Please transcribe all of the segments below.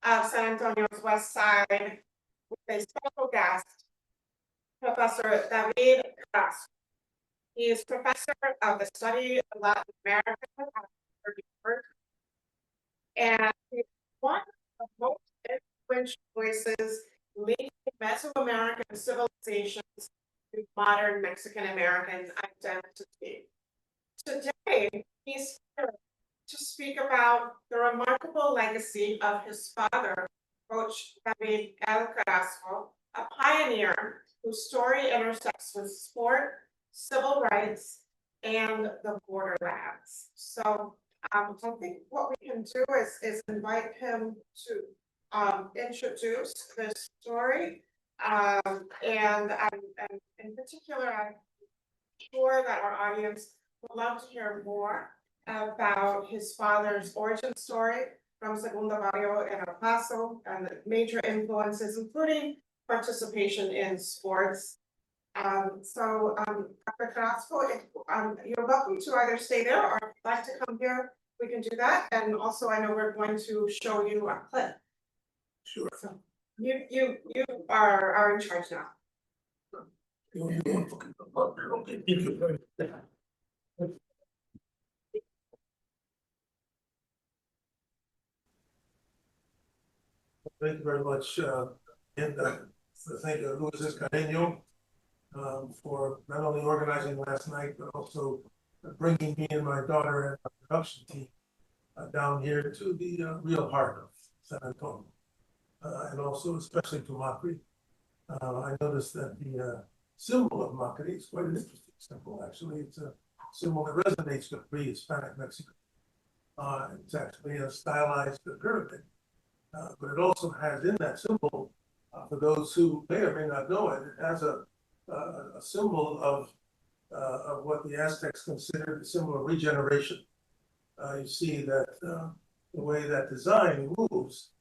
of San Antonio's West Side with a special guest, Professor David Carrasco. He is professor of the study of Latin America at Harvard University, and he's one of the most influential voices linking Mesoamerican civilizations to modern Mexican American identity. Today, he's here to speak about the remarkable legacy of his father, Coach David L. Carrasco, a pioneer whose story intersects with sport, civil rights, and the borderlands. So I think what we can do is invite him to introduce this story. And in particular, I'm sure that our audience would love to hear more about his father's origin story from Segundo Barrio in El Paso and the major influences, including participation in sports. Dr. Carrasco, you're welcome to either stay there or if you'd like to come here, we can do that. And also, I know we're going to show you a clip. Sure. So you are in charge now. Thank you very much, and thank Luis Carreño for not only organizing last night, but also bringing me and my daughter and our production team down here to the real heart of San Antonio, and also especially to Macri. I noticed that the symbol of Macri is quite an interesting symbol. Actually, it's a symbol that resonates with pre-Hispanic Mexico. It's actually a stylized pyramid. But it also has in that symbol, for those who may or may not know it, it has a symbol of what the Aztecs considered a symbol of regeneration. You see that the way that design moves,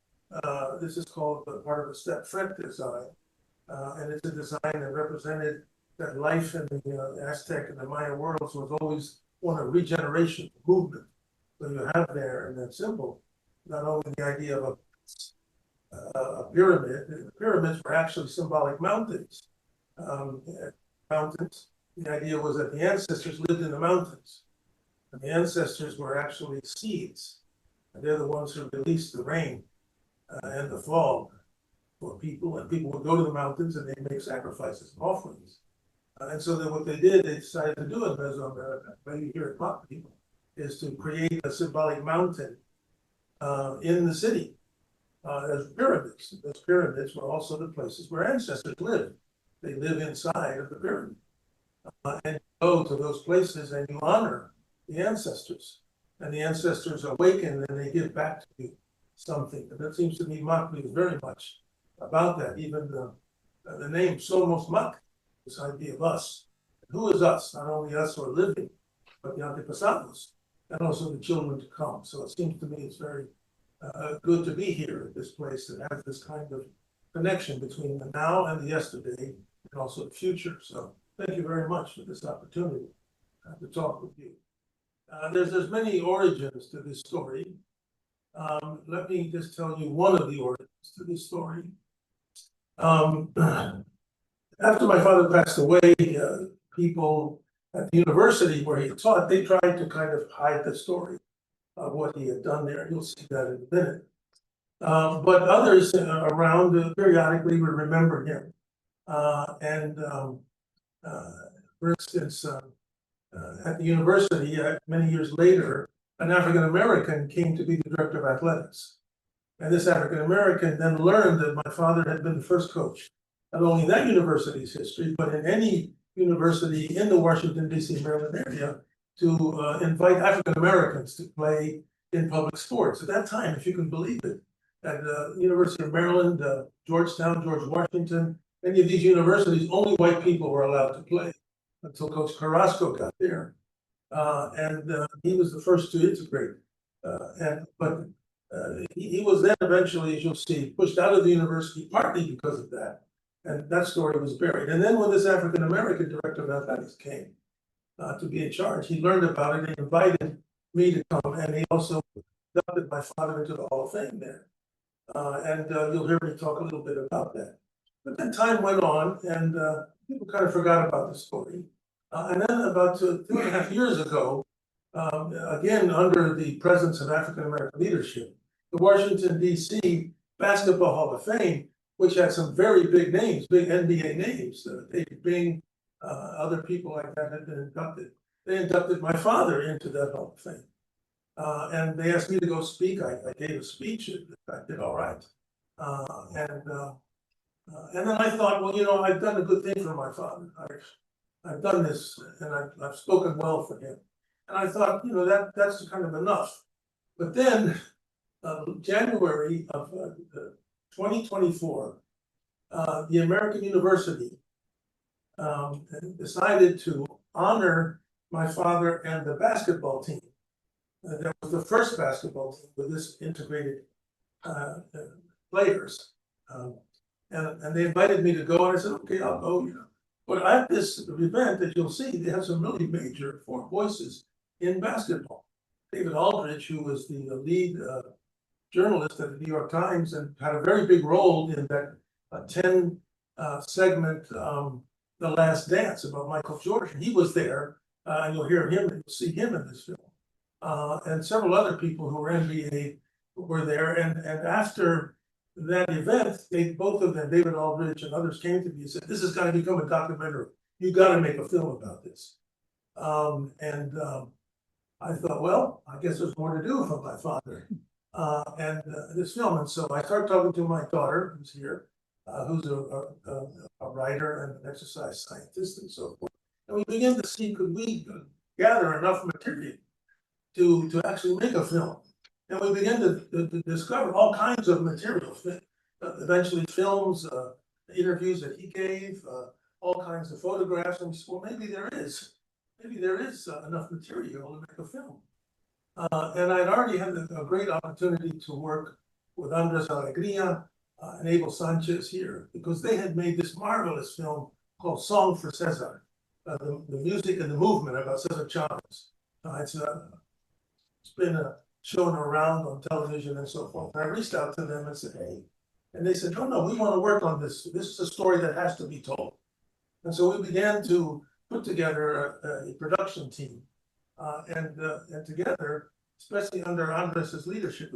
this is called part of the step fret design, and it's a design that represented that life in the Aztec and the Maya worlds was always one of regeneration, movement. So you have there in that symbol not only the idea of a pyramid. The pyramids were actually symbolic mountains. Mountains. The idea was that the ancestors lived in the mountains, and the ancestors were actually seeds. And they're the ones who released the rain and the fall for people, and people would go to the mountains and they'd make sacrifices and offerings. And so then what they did, they decided to do in Mesoamerica, maybe here at Macri, is to create a symbolic mountain in the city. As pyramids. Those pyramids were also the places where ancestors lived. They live inside of the pyramid. And you go to those places and you honor the ancestors. And the ancestors awaken and they give back to you something. And that seems to me Macri is very much about that. Even the name Somos Mac, this idea of us. Who is us? Not only us who are living, but the antepasados, and also the children to come. So it seems to me it's very good to be here at this place that has this kind of connection between the now and the yesterday and also the future. So thank you very much for this opportunity to talk with you. There's many origins to this story. Let me just tell you one of the origins to this story. After my father passed away, people at the university where he taught, they tried to kind of hide the story of what he had done there. You'll see that in a minute. But others around periodically would remember him. For instance, at the university, many years later, an African American came to be the director of athletics. And this African American then learned that my father had been the first coach, not only in that university's history, but in any university in the Washington, D.C., Maryland area, to invite African Americans to play in public sports. At that time, if you can believe it, at the University of Maryland, Georgetown, George Washington, any of these universities, only white people were allowed to play until Coach Carrasco got there. He was the first to integrate. He was then eventually, as you'll see, pushed out of the university, partly because of that. And that story was buried. And then when this African American director of athletics came to be in charge, he learned about it and invited me to come. And he also inducted my father into the Hall of Fame there. You'll hear me talk a little bit about that. But then time went on and people kind of forgot about the story. And then about 2.5 years ago, again, under the presence of African American leadership, the Washington DC Basketball Hall of Fame, which had some very big names, big NBA names, David Bing, other people like that had been inducted. They inducted my father into that Hall of Fame. And they asked me to go speak. I gave a speech. I did all right. And then I thought, well, I've done a good thing for my father. I've done this, and I've spoken well for him. And I thought, that's kind of enough. But then, January of 2024, the American University decided to honor my father and the basketball team. That was the first basketball team with this integrated players. And they invited me to go, and I said, okay, I'll go. But at this event that you'll see, they have some really major voices in basketball. David Aldridge, who was the lead journalist at the New York Times and had a very big role in that 10 segment, The Last Dance about Michael Jordan. He was there, and you'll hear him, you'll see him in this film. And several other people who were NBA were there. And after that event, both of them, David Aldridge and others, came to me and said, this has got to become a documentary. You got to make a film about this. I thought, well, I guess there's more to do for my father and this film. And so I started talking to my daughter, who's here, who's a writer and an exercise scientist and so forth. And we began to see, could we gather enough material to actually make a film? And we began to discover all kinds of material, eventually films, interviews that he gave, all kinds of photographs. And we said, well, maybe there is enough material to make a film. And I'd already had a great opportunity to work with Andres Alegría and Abel Sanchez here, because they had made this marvelous film called Song for Cesar, the music and the movement about Cesar Chavez. It's been shown around on television and so forth. And I reached out to them and said, hey, and they said, no, we want to work on this. This is a story that has to be told. And so we began to put together a production team, and together, especially under Andres's leadership,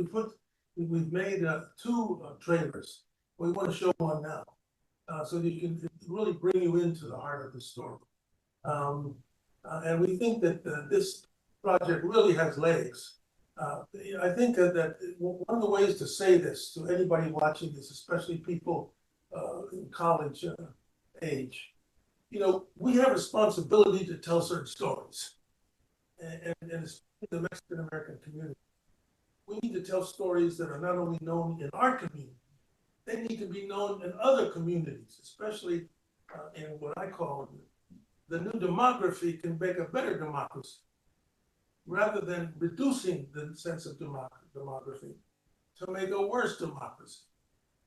we've made 2 trailers. We want to show one now, so that you can really bring you into the heart of the story. And we think that this project really has legs. I think that one of the ways to say this to anybody watching this, especially people in college age, we have responsibility to tell certain stories, and especially the Mexican American community. We need to tell stories that are not only known in our community, they need to be known in other communities, especially in what I call the new demography can make a better democracy, rather than reducing the sense of demography to make a worse democracy.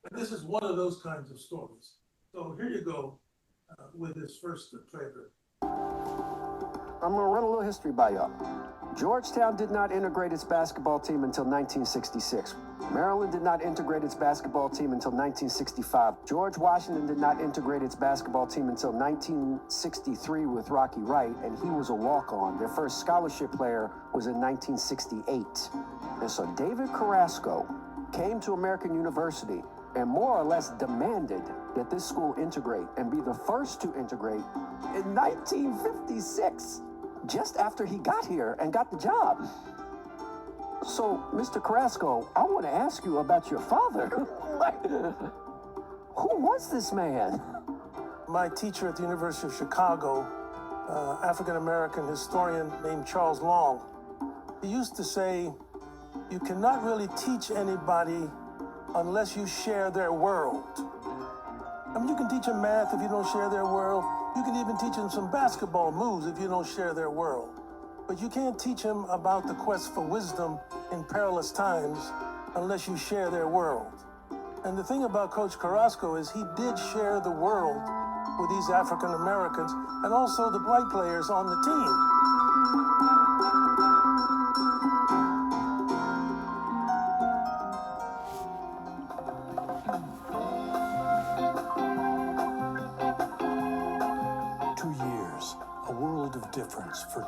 And this is one of those kinds of stories. So here you go with this first trailer. I'm going to run a little history by y'all. Georgetown did not integrate its basketball team until 1966. Maryland did not integrate its basketball team until 1965. George Washington did not integrate its basketball team until 1963 with Rocky Wright, and he was a walk-on. Their first scholarship player was in 1968. And so David Carrasco came to American University and more or less demanded that this school integrate and be the first to integrate in 1956, just after he got here and got the job. So, Mr. Carrasco, I want to ask you about your father. Who was this man? My teacher at the University of Chicago, African-American historian named Charles Long, he used to say, you cannot really teach anybody unless you share their world. I mean, you can teach them math if you don't share their world. You can even teach them some basketball moves if you don't share their world. But you can't teach them about the quest for wisdom in perilous times unless you share their world. And the thing about Coach Carrasco is he did share the world with these African Americans and also the white players on the team.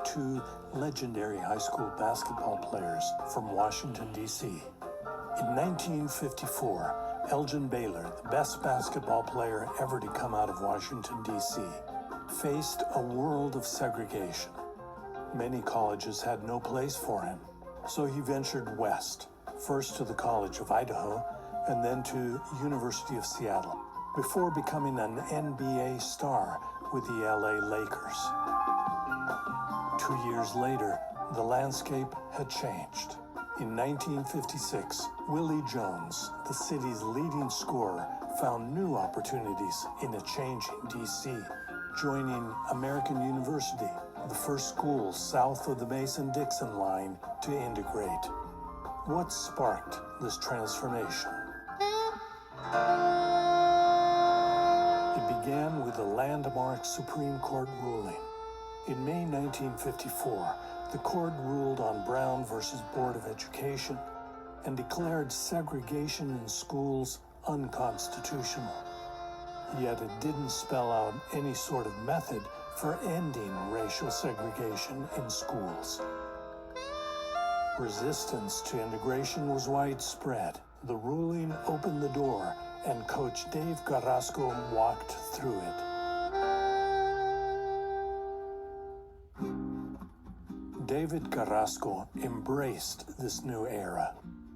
two legendary high school basketball players from Washington, D.C. In 1954, Elgin Baylor, the best basketball player ever to come out of Washington, D.C., faced a world of segregation. Many colleges had no place for him, so he ventured west, first to the College of Idaho and then to University of Seattle, before becoming an NBA star with the LA Lakers. 2 years later, the landscape had changed. In 1956, Willie Jones, the city's leading scorer, found new opportunities in a changing D.C., joining American University, the first school south of the Mason-Dixon line to integrate. What sparked this transformation? It began with a landmark Supreme Court ruling. In May 1954, the court ruled on Brown versus Board of Education and declared segregation in schools unconstitutional. Yet it didn't spell out any sort of method for ending racial segregation in schools. Resistance to integration was widespread. The ruling opened the door, and Coach Dave Carrasco walked through it. David Carrasco embraced this new era.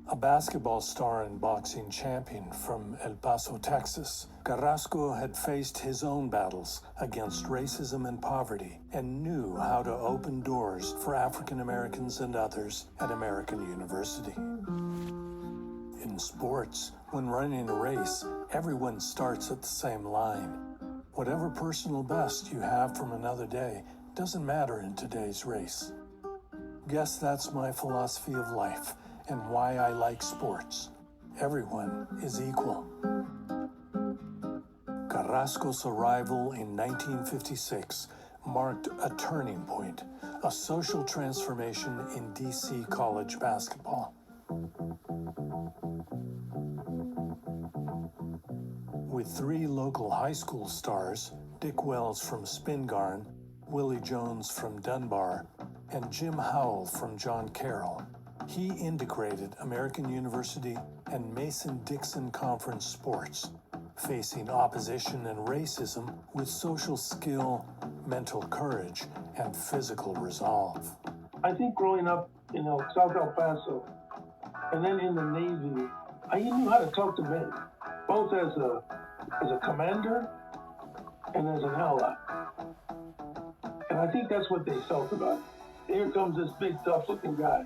A basketball star and boxing champion from El Paso, Texas, Carrasco had faced his own battles against racism and poverty and knew how to open doors for African Americans and others at American University. In sports, when running a race, everyone starts at the same line. Whatever personal best you have from another day doesn't matter in today's race. Guess that's my philosophy of life and why I like sports. Everyone is equal. Carrasco's arrival in 1956 marked a turning point, a social transformation in D.C. college basketball. With three local high school stars, Dick Wells from Spingarn, Willie Jones from Dunbar, and Jim Howell from John Carroll, he integrated American University and Mason-Dixon Conference sports, facing opposition and racism with social skill, mental courage, and physical resolve. I think growing up in South El Paso and then in the Navy, I knew how to talk to men, both as a commander and as an ally. And I think that's what they felt about it. Here comes this big, tough-looking guy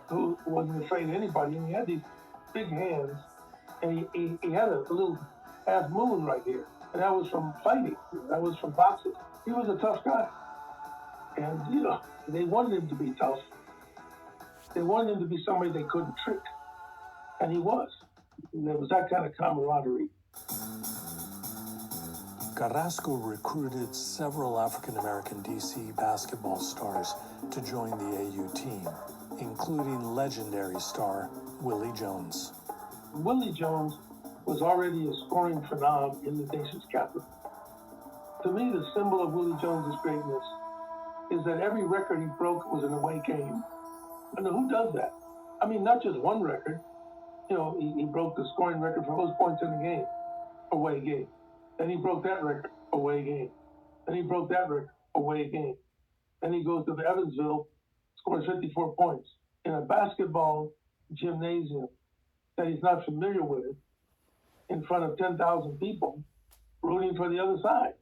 who wasn't afraid of anybody, and he had these big hands, and he had a little half moon right here, and that was from fighting. That was from boxing. He was a tough guy, and they wanted him to be tough. They wanted him to be somebody they couldn't trick, and he was. And there was that kind of camaraderie. Carrasco recruited several African-American D.C. basketball stars to join the AU team, including legendary star Willie Jones. Willie Jones was already a scoring phenom in the nation's capital. To me, the symbol of Willie Jones' greatness is that every record he broke was an away game. And who does that? I mean, not just one record. He broke the scoring record for most points in the game, away game. Then he broke that record, away game. Then he broke that record, away game. Then he goes to the Evansville, scores 54 points in a basketball gymnasium that he's not familiar with, in front of 10,000 people rooting for the other side.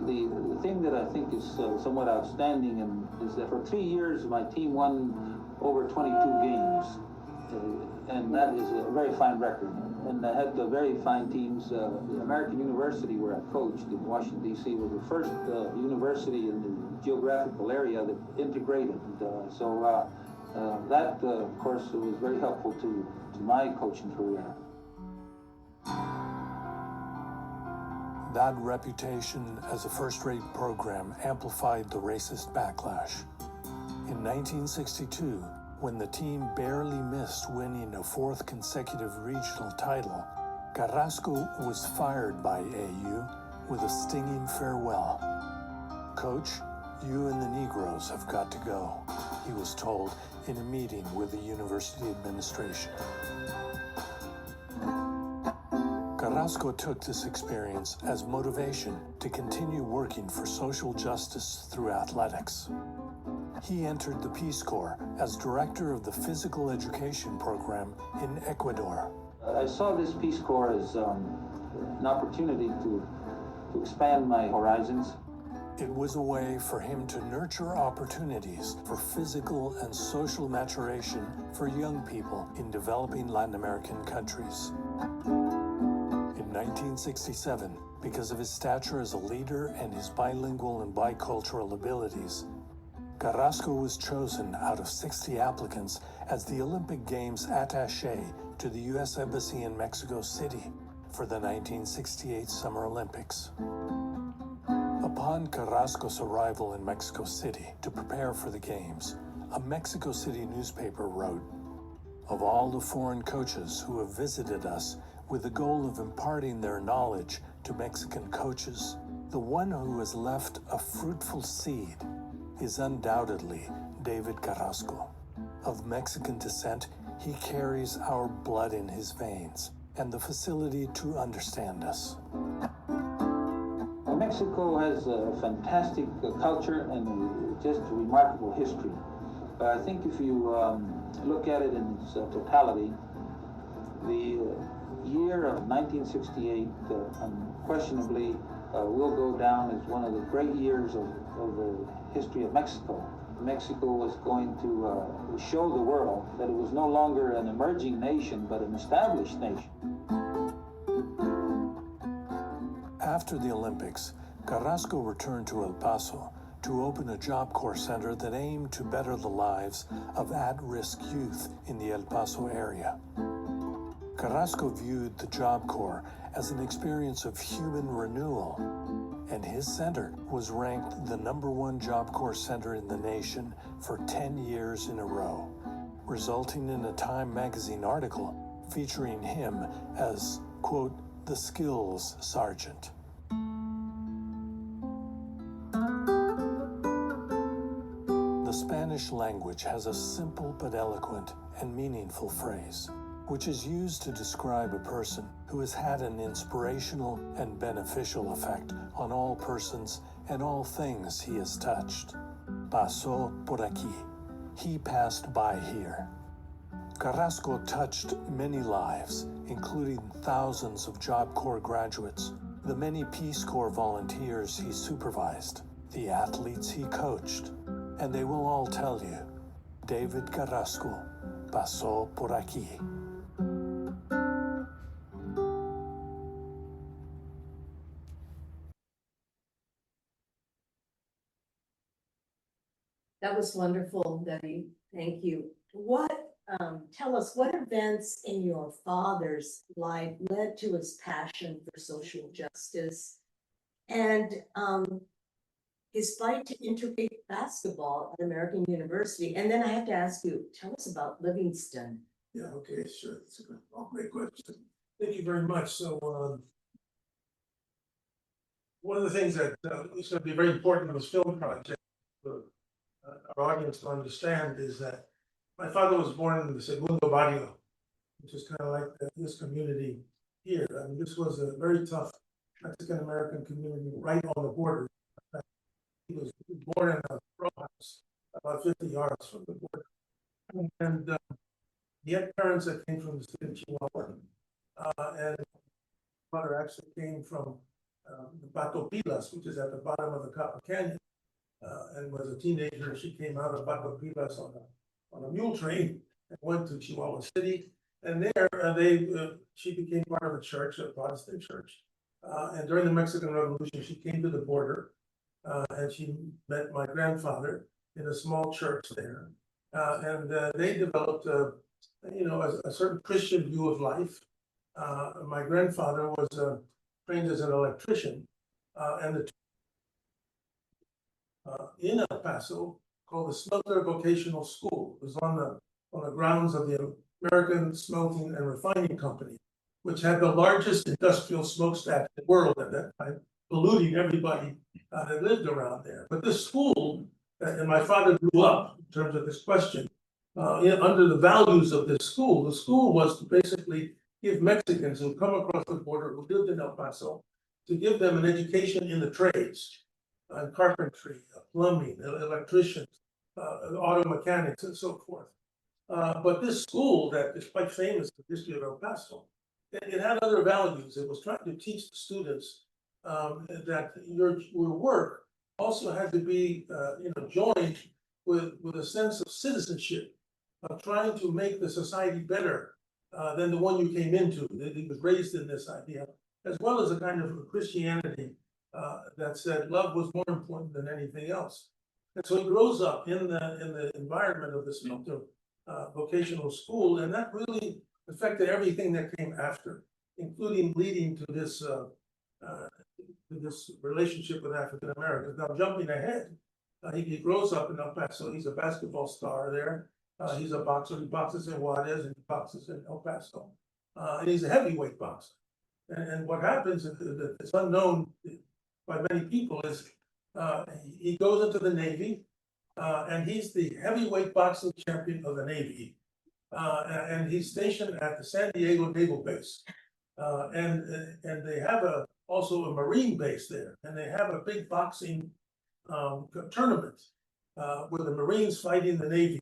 The thing that I think is somewhat outstanding is that for 3 years my team won over 22 games, and that is a very fine record. And I had the very fine teams. The American University, where I coached in Washington, D.C., was the first university in the geographical area that integrated. That, of course, was very helpful to my coaching career. That reputation as a first-rate program amplified the racist backlash. In 1962, when the team barely missed winning a fourth consecutive regional title, Carrasco was fired by AU with a stinging farewell. "Coach, you and the Negroes have got to go," he was told in a meeting with the university administration. Carrasco took this experience as motivation to continue working for social justice through athletics. He entered the Peace Corps as director of the physical education program in Ecuador. I saw this Peace Corps as an opportunity to expand my horizons. It was a way for him to nurture opportunities for physical and social maturation for young people in developing Latin American countries. In 1967, because of his stature as a leader and his bilingual and bicultural abilities, Carrasco was chosen out of 60 applicants as the Olympic Games attaché to the U.S. Embassy in Mexico City for the 1968 Summer Olympics. Upon Carrasco's arrival in Mexico City to prepare for the Games, a Mexico City newspaper wrote, "Of all the foreign coaches who have visited us with the goal of imparting their knowledge to Mexican coaches, the one who has left a fruitful seed is undoubtedly David Carrasco. Of Mexican descent, he carries our blood in his veins and the facility to understand us." Mexico has a fantastic culture and just a remarkable history. I think if you look at it in its totality, the year of 1968 unquestionably will go down as one of the great years of the history of Mexico. Mexico was going to show the world that it was no longer an emerging nation, but an established nation. After the Olympics, Carrasco returned to El Paso to open a Job Corps center that aimed to better the lives of at-risk youth in the El Paso area. Carrasco viewed the Job Corps as an experience of human renewal, and his center was ranked the #1 Job Corps center in the nation for 10 years in a row, resulting in a Time magazine article featuring him as, quote, "the skills sergeant." The Spanish language has a simple but eloquent and meaningful phrase, which is used to describe a person who has had an inspirational and beneficial effect on all persons and all things he has touched. Pasó por aquí. He passed by here. Carrasco touched many lives, including thousands of Job Corps graduates, the many Peace Corps volunteers he supervised, the athletes he coached, and they will all tell you, David Carrasco pasó por aquí. That was wonderful, Debbie. Thank you. Tell us, what events in your father's life led to his passion for social justice and his fight to integrate basketball at American University? And then I have to ask you, tell us about Livingston. Yeah, okay, sure. That's a great question. Thank you very much. So, one of the things that is going to be very important in this film project for our audience to understand is that my father was born in the Segundo Barrio, which is kind of like this community here. I mean, this was a very tough Mexican-American community right on the border. He was born in a row house about 50 yards from the border. And he had parents that came from the state of Chihuahua. And my mother actually came from the Bato Pilas, which is at the bottom of the Copper Canyon. And was a teenager. She came out of Bato Pilas on a mule train and went to Chihuahua City. And there she became part of a church, a Protestant church. And during the Mexican Revolution, she came to the border and she met my grandfather in a small church there. And they developed a certain Christian view of life. My grandfather was trained as an electrician, and in El Paso, called the Smelter Vocational School. It was on the grounds of the American Smelting and Refining Company, which had the largest industrial smokestack in the world at that time, polluting everybody that lived around there. But this school, and my father grew up in terms of this question, under the values of this school. The school was to basically give Mexicans who come across the border, who lived in El Paso, to give them an education in the trades, carpentry, plumbing, electricians, auto mechanics, and so forth. But this school that is quite famous in the history of El Paso, it had other values. It was trying to teach the students that your work also had to be joined with a sense of citizenship, of trying to make the society better than the one you came into. He was raised in this idea, as well as a kind of Christianity that said love was more important than anything else. And so he grows up in the environment of this vocational school, and that really affected everything that came after, including leading to this relationship with African Americans. Now, jumping ahead, he grows up in El Paso. He's a basketball star there. He's a boxer. He boxes in Juarez and he boxes in El Paso. And he's a heavyweight boxer. And what happens that it's unknown by many people is he goes into the Navy, and he's the heavyweight boxing champion of the Navy. And he's stationed at the San Diego Naval Base. And they have also a Marine base there, and they have a big boxing tournament where the Marines fighting the Navy.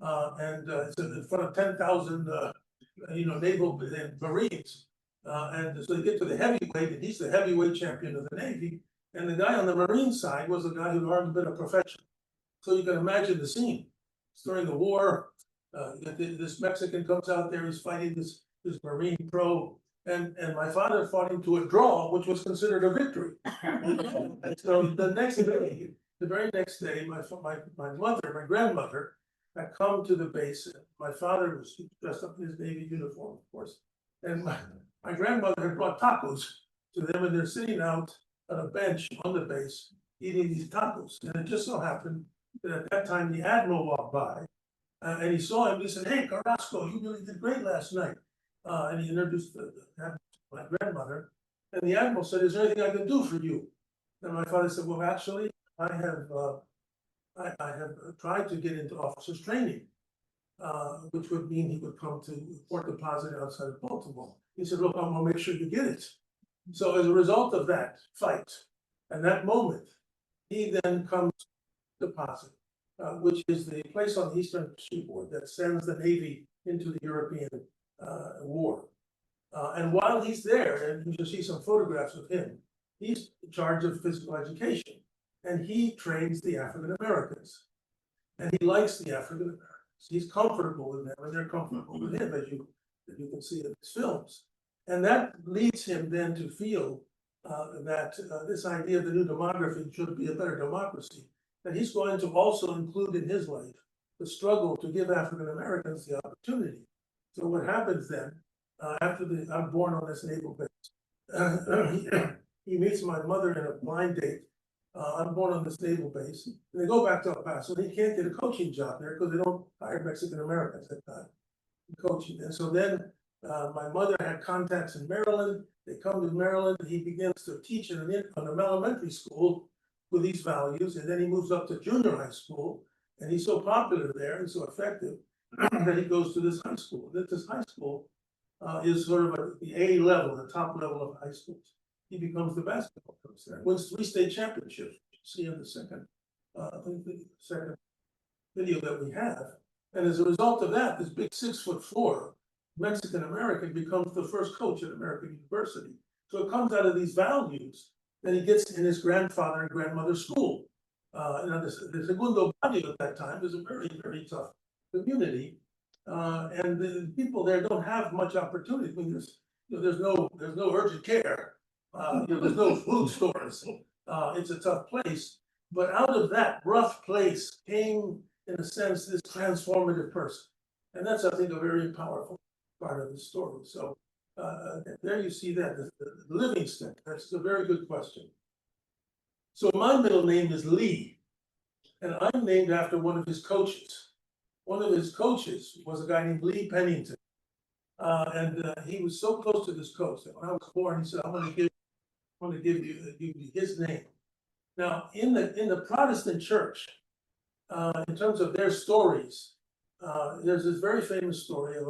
And it's in front of 10,000 naval Marines. And so they get to the heavyweight, and he's the heavyweight champion of the Navy. And the guy on the Marine side was a guy who'd already been a professional. So you can imagine the scene. It's during the war. This Mexican comes out there, he's fighting this Marine pro, and my father fought him to a draw, which was considered a victory. And so the very next day, my grandmother had come to the base. My father was dressed up in his Navy uniform, of course, and my grandmother had brought tacos to them, and they're sitting out on a bench on the base eating these tacos. And it just so happened that at that time the admiral walked by, and he saw him. He said, "Hey, Carrasco, you really did great last night." And he introduced my grandmother. And the admiral said, "Is there anything I can do for you?" And my father said, "Well, actually, I have tried to get into officers training, which would mean he would come to Port Deposit outside of Baltimore." He said, "Look, I'm gonna make sure you get it." So as a result of that fight and that moment, he then comes to Deposit, which is the place on the eastern seaboard that sends the Navy into the European war. And while he's there, and you can see some photographs of him, he's in charge of physical education, and he trains the African Americans, and he likes the African Americans. He's comfortable with them, and they're comfortable with him, as you can see in his films. And that leads him then to feel that this idea of the new demography should be a better democracy, that he's going to also include in his life the struggle to give African Americans the opportunity. So what happens then, after I'm born on this naval base, he meets my mother in a blind date. I'm born on this naval base, and they go back to El Paso. He can't get a coaching job there because they don't hire Mexican Americans at that time coaching. And so then my mother had contacts in Maryland. They come to Maryland. He begins to teach in an elementary school with these values, and then he moves up to junior high school, and he's so popular there and so effective that he goes to this high school. This high school is sort of the A level, the top level of high schools. He becomes the basketball coach there, wins 3 state championships. You see in the second video that we have. And as a result of that, this big 6'4" Mexican American becomes the first coach at American University. So it comes out of these values that he gets in his grandfather and grandmother's school. The Segundo Barrio at that time is a very, very tough community. And the people there don't have much opportunity. I mean, there's no urgent care. There's no food stores. It's a tough place. But out of that rough place came, in a sense, this transformative person. And that's, I think, a very powerful part of the story. So there you see that, the Livingston. That's a very good question. So my middle name is Lee, and I'm named after one of his coaches. One of his coaches was a guy named Lee Pennington. And he was so close to this coach that when I was born, he said, "I'm going to give you his name." Now, in the Protestant church, in terms of their stories, there's this very famous story of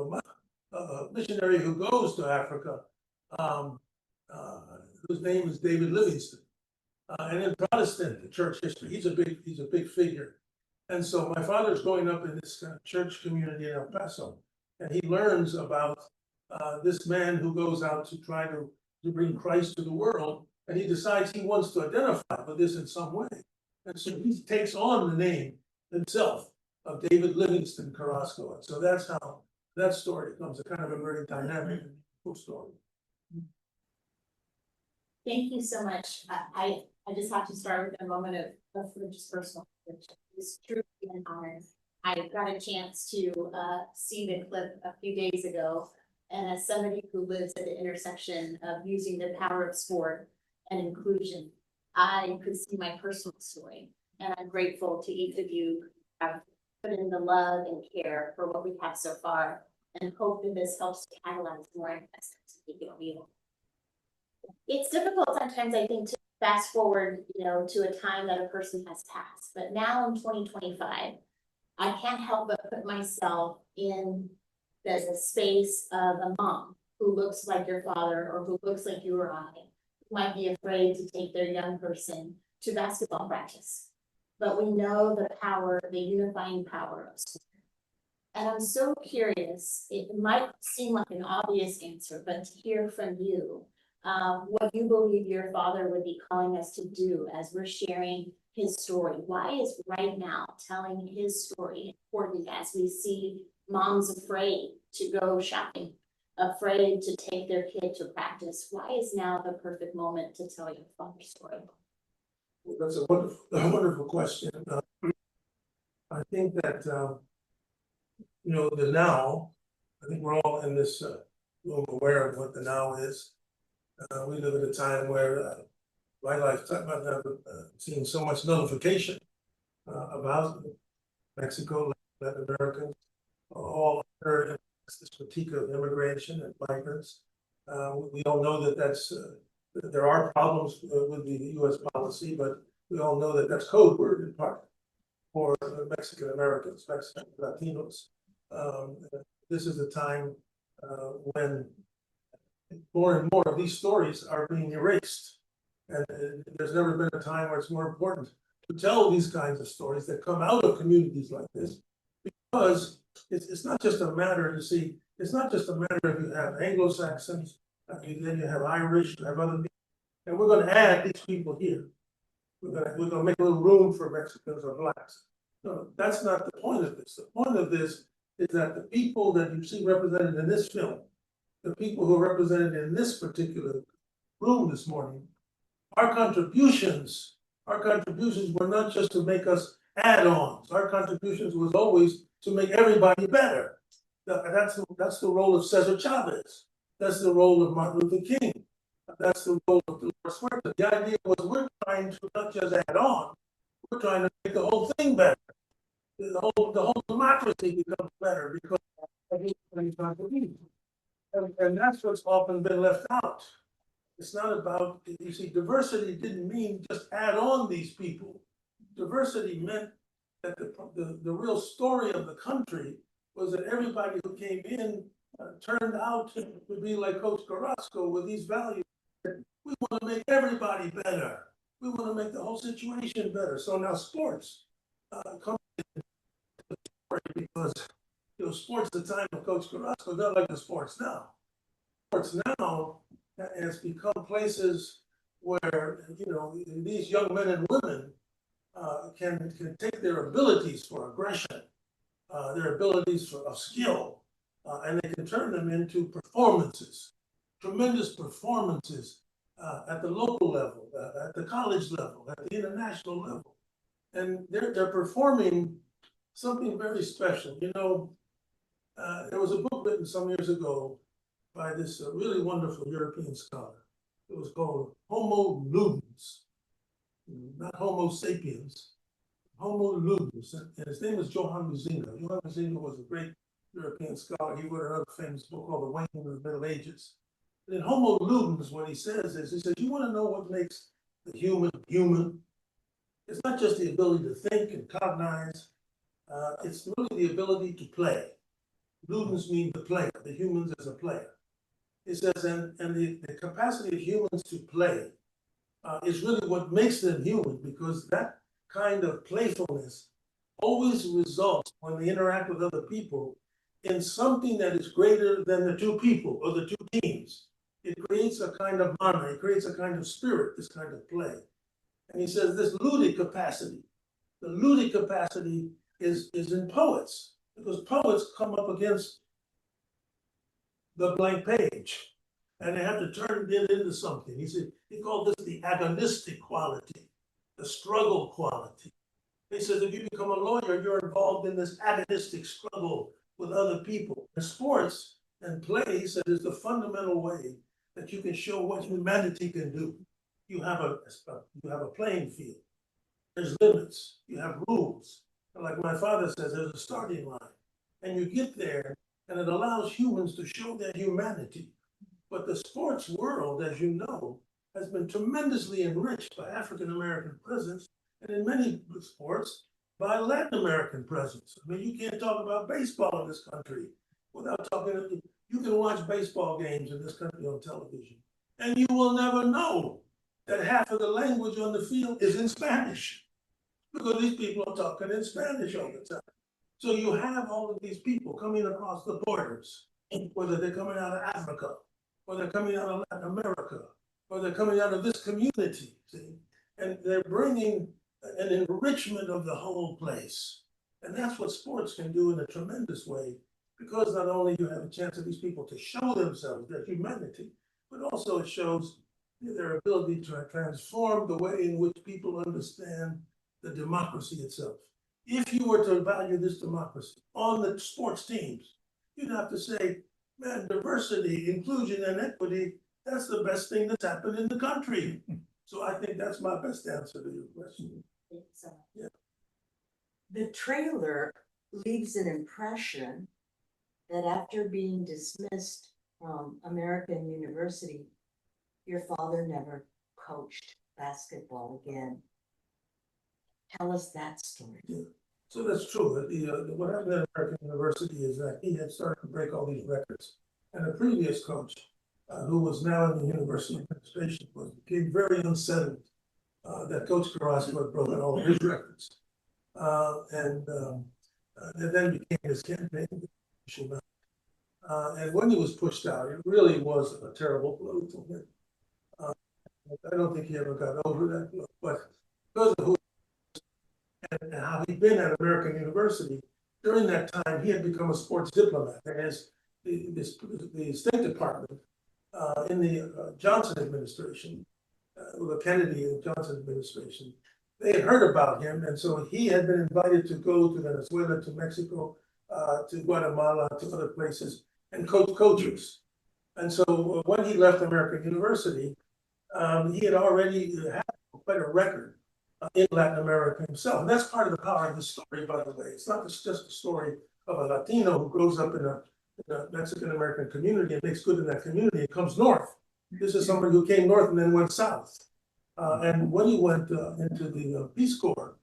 a missionary who goes to Africa, um, whose name is David Livingstone. And in Protestant church history, he's a big figure. And so my father's growing up in this kind of church community in El Paso, and he learns about this man who goes out to try to bring Christ to the world, and he decides he wants to identify with this in some way. And so he takes on the name himself of David Livingstone Carrasco. And so that's how that story becomes a kind of a very dynamic and cool story. Thank you so much. I just have to start with a moment of just personal, which is truly an honor. I got a chance to see the clip a few days ago, and as somebody who lives at the intersection of using the power of sport and inclusion, I could see my personal story, and I'm grateful to each of you who have put in the love and care for what we have so far, and hope that this helps to catalyze more investment to make it real. It's difficult sometimes, I think, to fast forward, to a time that a person has passed. But now in 2025, I can't help but put myself in the space of a mom who looks like your father or who looks like you or I, who might be afraid to take their young person to basketball practice. But we know the power, the unifying power of sport. And I'm so curious, it might seem like an obvious answer, but to hear from you, what you believe your father would be calling us to do as we're sharing his story. Why is right now telling his story important as we see moms afraid to go shopping, afraid to take their kid to practice? Why is now the perfect moment to tell your father's story? Well, that's a wonderful question. I think that, the now, I think we're all in this room aware of what the now is. We live at a time where my lifetime, I've never seen so much notification about Mexico, Latin Americans, all under this critique of immigration and migrants. We all know that there are problems with the U.S. policy, but we all know that that's code word in part for Mexican Americans, Mexican Latinos. This is a time when more and more of these stories are being erased. And there's never been a time where it's more important to tell these kinds of stories that come out of communities like this, because it's not just a matter, it's not just a matter if you have Anglo-Saxons, then you have Irish, you have other people, and we're going to add these people here. We're going to make a little room for Mexicans or blacks. No, that's not the point of this. The point of this is that the people that you see represented in this film, the people who are represented in this particular room this morning, our contributions were not just to make us add-ons. Our contributions was always to make everybody better. That's the role of Cesar Chavez. That's the role of Martin Luther King. That's the role of Dolores Huerta. The idea was we're trying to not just add on, we're trying to make the whole thing better. The whole democracy becomes better because everybody's contribution. And that's what's often been left out. It's not about, you see, diversity didn't mean just add on these people. Diversity meant that the real story of the country was that everybody who came in turned out to be like Coach Carrasco with these values. We want to make everybody better. We want to make the whole situation better. So now sports comes into the story because sports at the time of Coach Carrasco, not like the sports now. Sports now has become places where these young men and women can take their abilities for aggression, their abilities of skill, and they can turn them into performances, tremendous performances at the local level, at the college level, at the international level, and they're performing something very special. There was a book written some years ago by this really wonderful European scholar. It was called Homo Ludens, not Homo sapiens, Homo Ludens. And his name was Johann Muzinga. Johann Muzinga was a great European scholar. He wrote another famous book called The Waning of the Middle Ages. And in Homo Ludens, what he says is, you want to know what makes the human human? It's not just the ability to think and cognize, it's really the ability to play. Ludens mean the player, the humans as a player. It says, and the capacity of humans to play is really what makes them human, because that kind of playfulness always results, when they interact with other people, in something that is greater than the two people or the two teams. It creates a kind of mana, it creates a kind of spirit, this kind of play. And he says this ludic capacity, the ludic capacity is in poets, because poets come up against the blank page and they have to turn it into something. He said, he called this the agonistic quality, the struggle quality. He says, if you become a lawyer, you're involved in this agonistic struggle with other people. And sports and play, he said, is the fundamental way that you can show what humanity can do. You have a playing field. There's limits. You have rules. And like my father says, there's a starting line. And you get there, and it allows humans to show their humanity. But the sports world, as you know, has been tremendously enriched by African American presence, and in many sports, by Latin American presence. I mean, you can't talk about baseball in this country without talking. You can watch baseball games in this country on television, and you will never know that half of the language on the field is in Spanish, because these people are talking in Spanish all the time. So you have all of these people coming across the borders, whether they're coming out of Africa, or they're coming out of Latin America, or they're coming out of this community, see? And they're bringing an enrichment of the whole place. And that's what sports can do in a tremendous way, because not only you have a chance of these people to show themselves, their humanity, but also it shows their ability to transform the way in which people understand the democracy itself. If you were to value this democracy on the sports teams, you'd have to say, man, diversity, inclusion, and equity, that's the best thing that's happened in the country. So I think that's my best answer to your question. Yeah. The trailer leaves an impression that after being dismissed from American University, your father never coached basketball again. Tell us that story. Yeah. So that's true. What happened at American University is that he had started to break all these records. And the previous coach, who was now in the university administration, became very unsettled that Coach Carrasco had broken all of his records. And then became his campaign. And when he was pushed out, it really was a terrible blow to him. I don't think he ever got over that blow, but because of who and how he'd been at American University, during that time, he had become a sports diplomat. That is, the State Department in the Johnson administration, the Kennedy and Johnson administration, they had heard about him, and so he had been invited to go to Venezuela, to Mexico, to Guatemala, to other places, and coach coaches. And so when he left American University, he had already had quite a record in Latin America himself. And that's part of the power of the story, by the way. It's not just a story of a Latino who grows up in a Mexican-American community and makes good in that community and comes north. This is somebody who came north and then went south. And when he went into the Peace Corps,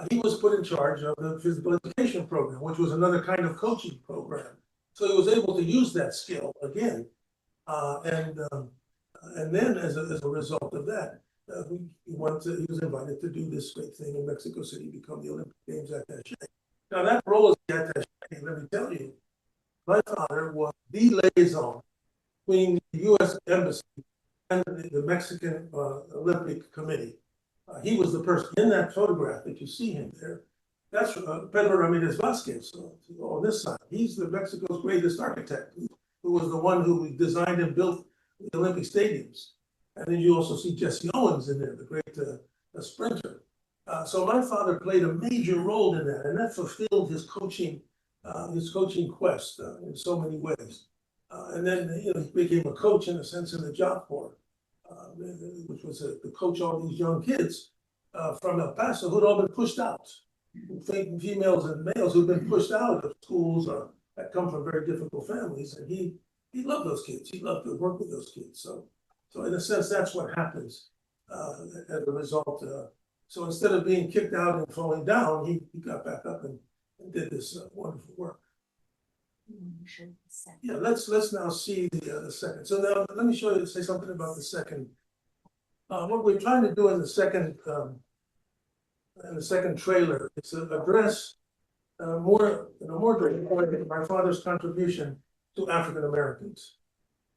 he was put in charge of the physical education program, which was another kind of coaching program. So he was able to use that skill again. And then as a result of that, he was invited to do this great thing in Mexico City, become the Olympic Games attaché. Now that role as the attaché, let me tell you, my father was the liaison between the U.S. Embassy and the Mexican Olympic Committee. He was the person in that photograph that you see him there. That's Pedro Ramirez Vasquez on this side. He's Mexico's greatest architect, who was the one who designed and built the Olympic stadiums. And then you also see Jesse Owens in there, the great sprinter. So my father played a major role in that, and that fulfilled his coaching quest in so many ways. And then he became a coach in a sense in the Job Corps, which was to coach all these young kids from El Paso who'd all been pushed out, females and males who'd been pushed out of schools or had come from very difficult families, and he loved those kids. He loved to work with those kids. So in a sense, that's what happens as a result. So instead of being kicked out and falling down, he got back up and did this wonderful work. Yeah, let's now see the second. So now let me say something about the second. What we're trying to do in the second trailer is to address more directly my father's contribution to African Americans.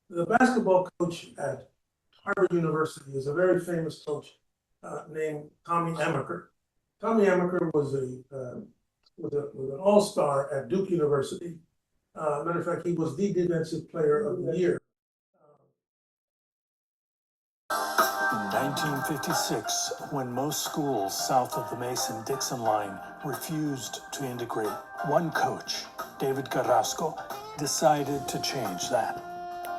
The basketball coach at Harvard University is a very famous coach named Tommy Amaker. Tommy Amaker was an all-star at Duke University. Matter of fact, he was the defensive player of the year. In 1956, when most schools south of the Mason-Dixon line refused to integrate, one coach, David Carrasco, decided to change that.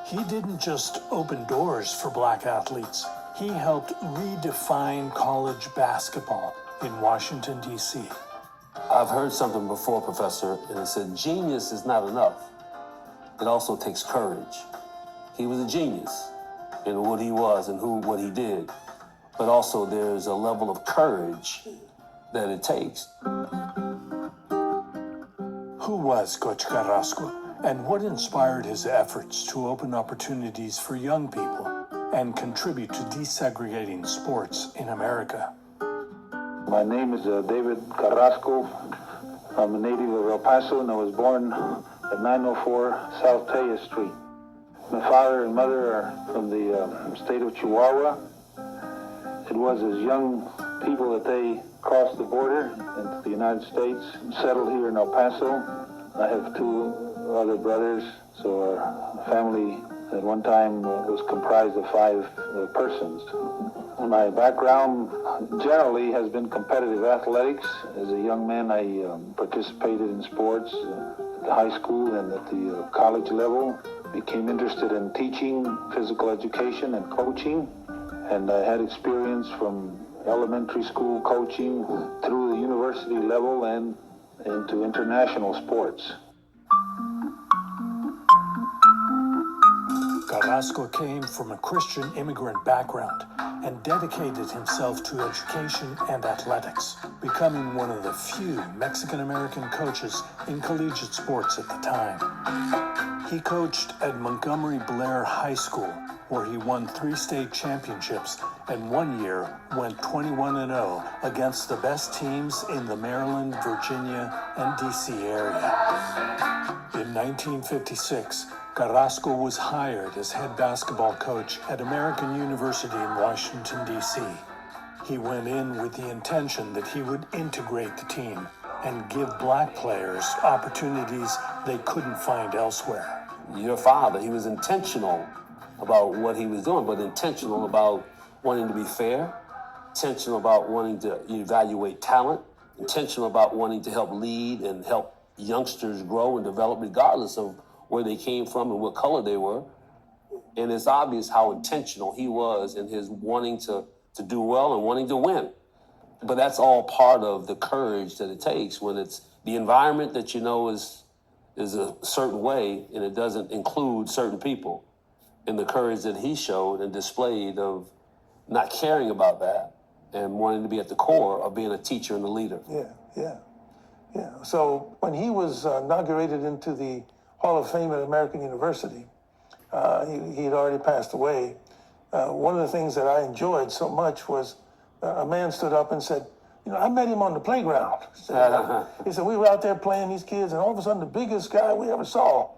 He didn't just open doors for black athletes. He helped redefine college basketball in Washington, D.C. I've heard something before, Professor, and it said genius is not enough. It also takes courage. He was a genius in what he was and what he did, but also there's a level of courage that it takes. Who was Coach Carrasco, and what inspired his efforts to open opportunities for young people and contribute to desegregating sports in America? My name is David Carrasco. I'm a native of El Paso, and I was born at 904 South Taya Street. My father and mother are from the state of Chihuahua. It was as young people that they crossed the border into the United States and settled here in El Paso. I have two other brothers, so our family at one time was comprised of 5 persons. My background generally has been competitive athletics. As a young man, I participated in sports at the high school and at the college level. Became interested in teaching, physical education, and coaching. And I had experience from elementary school coaching through the university level and into international sports. Carrasco came from a Christian immigrant background and dedicated himself to education and athletics, becoming one of the few Mexican-American coaches in collegiate sports at the time. He coached at Montgomery Blair High School, where he won 3 state championships and one year went 21-0 against the best teams in the Maryland, Virginia, and D.C. area. In 1956, Carrasco was hired as head basketball coach at American University in Washington, D.C. He went in with the intention that he would integrate the team and give black players opportunities they couldn't find elsewhere. Your father, he was intentional about what he was doing, but intentional about wanting to be fair, intentional about wanting to evaluate talent, intentional about wanting to help lead and help youngsters grow and develop regardless of where they came from and what color they were. And it's obvious how intentional he was in his wanting to do well and wanting to win. But that's all part of the courage that it takes when it's the environment that you know is a certain way and it doesn't include certain people. And the courage that he showed and displayed of not caring about that and wanting to be at the core of being a teacher and a leader. Yeah. So when he was inaugurated into the Hall of Fame at American University, he had already passed away. One of the things that I enjoyed so much was a man stood up and said, I met him on the playground. He said, we were out there playing these kids, and all of a sudden the biggest guy we ever saw,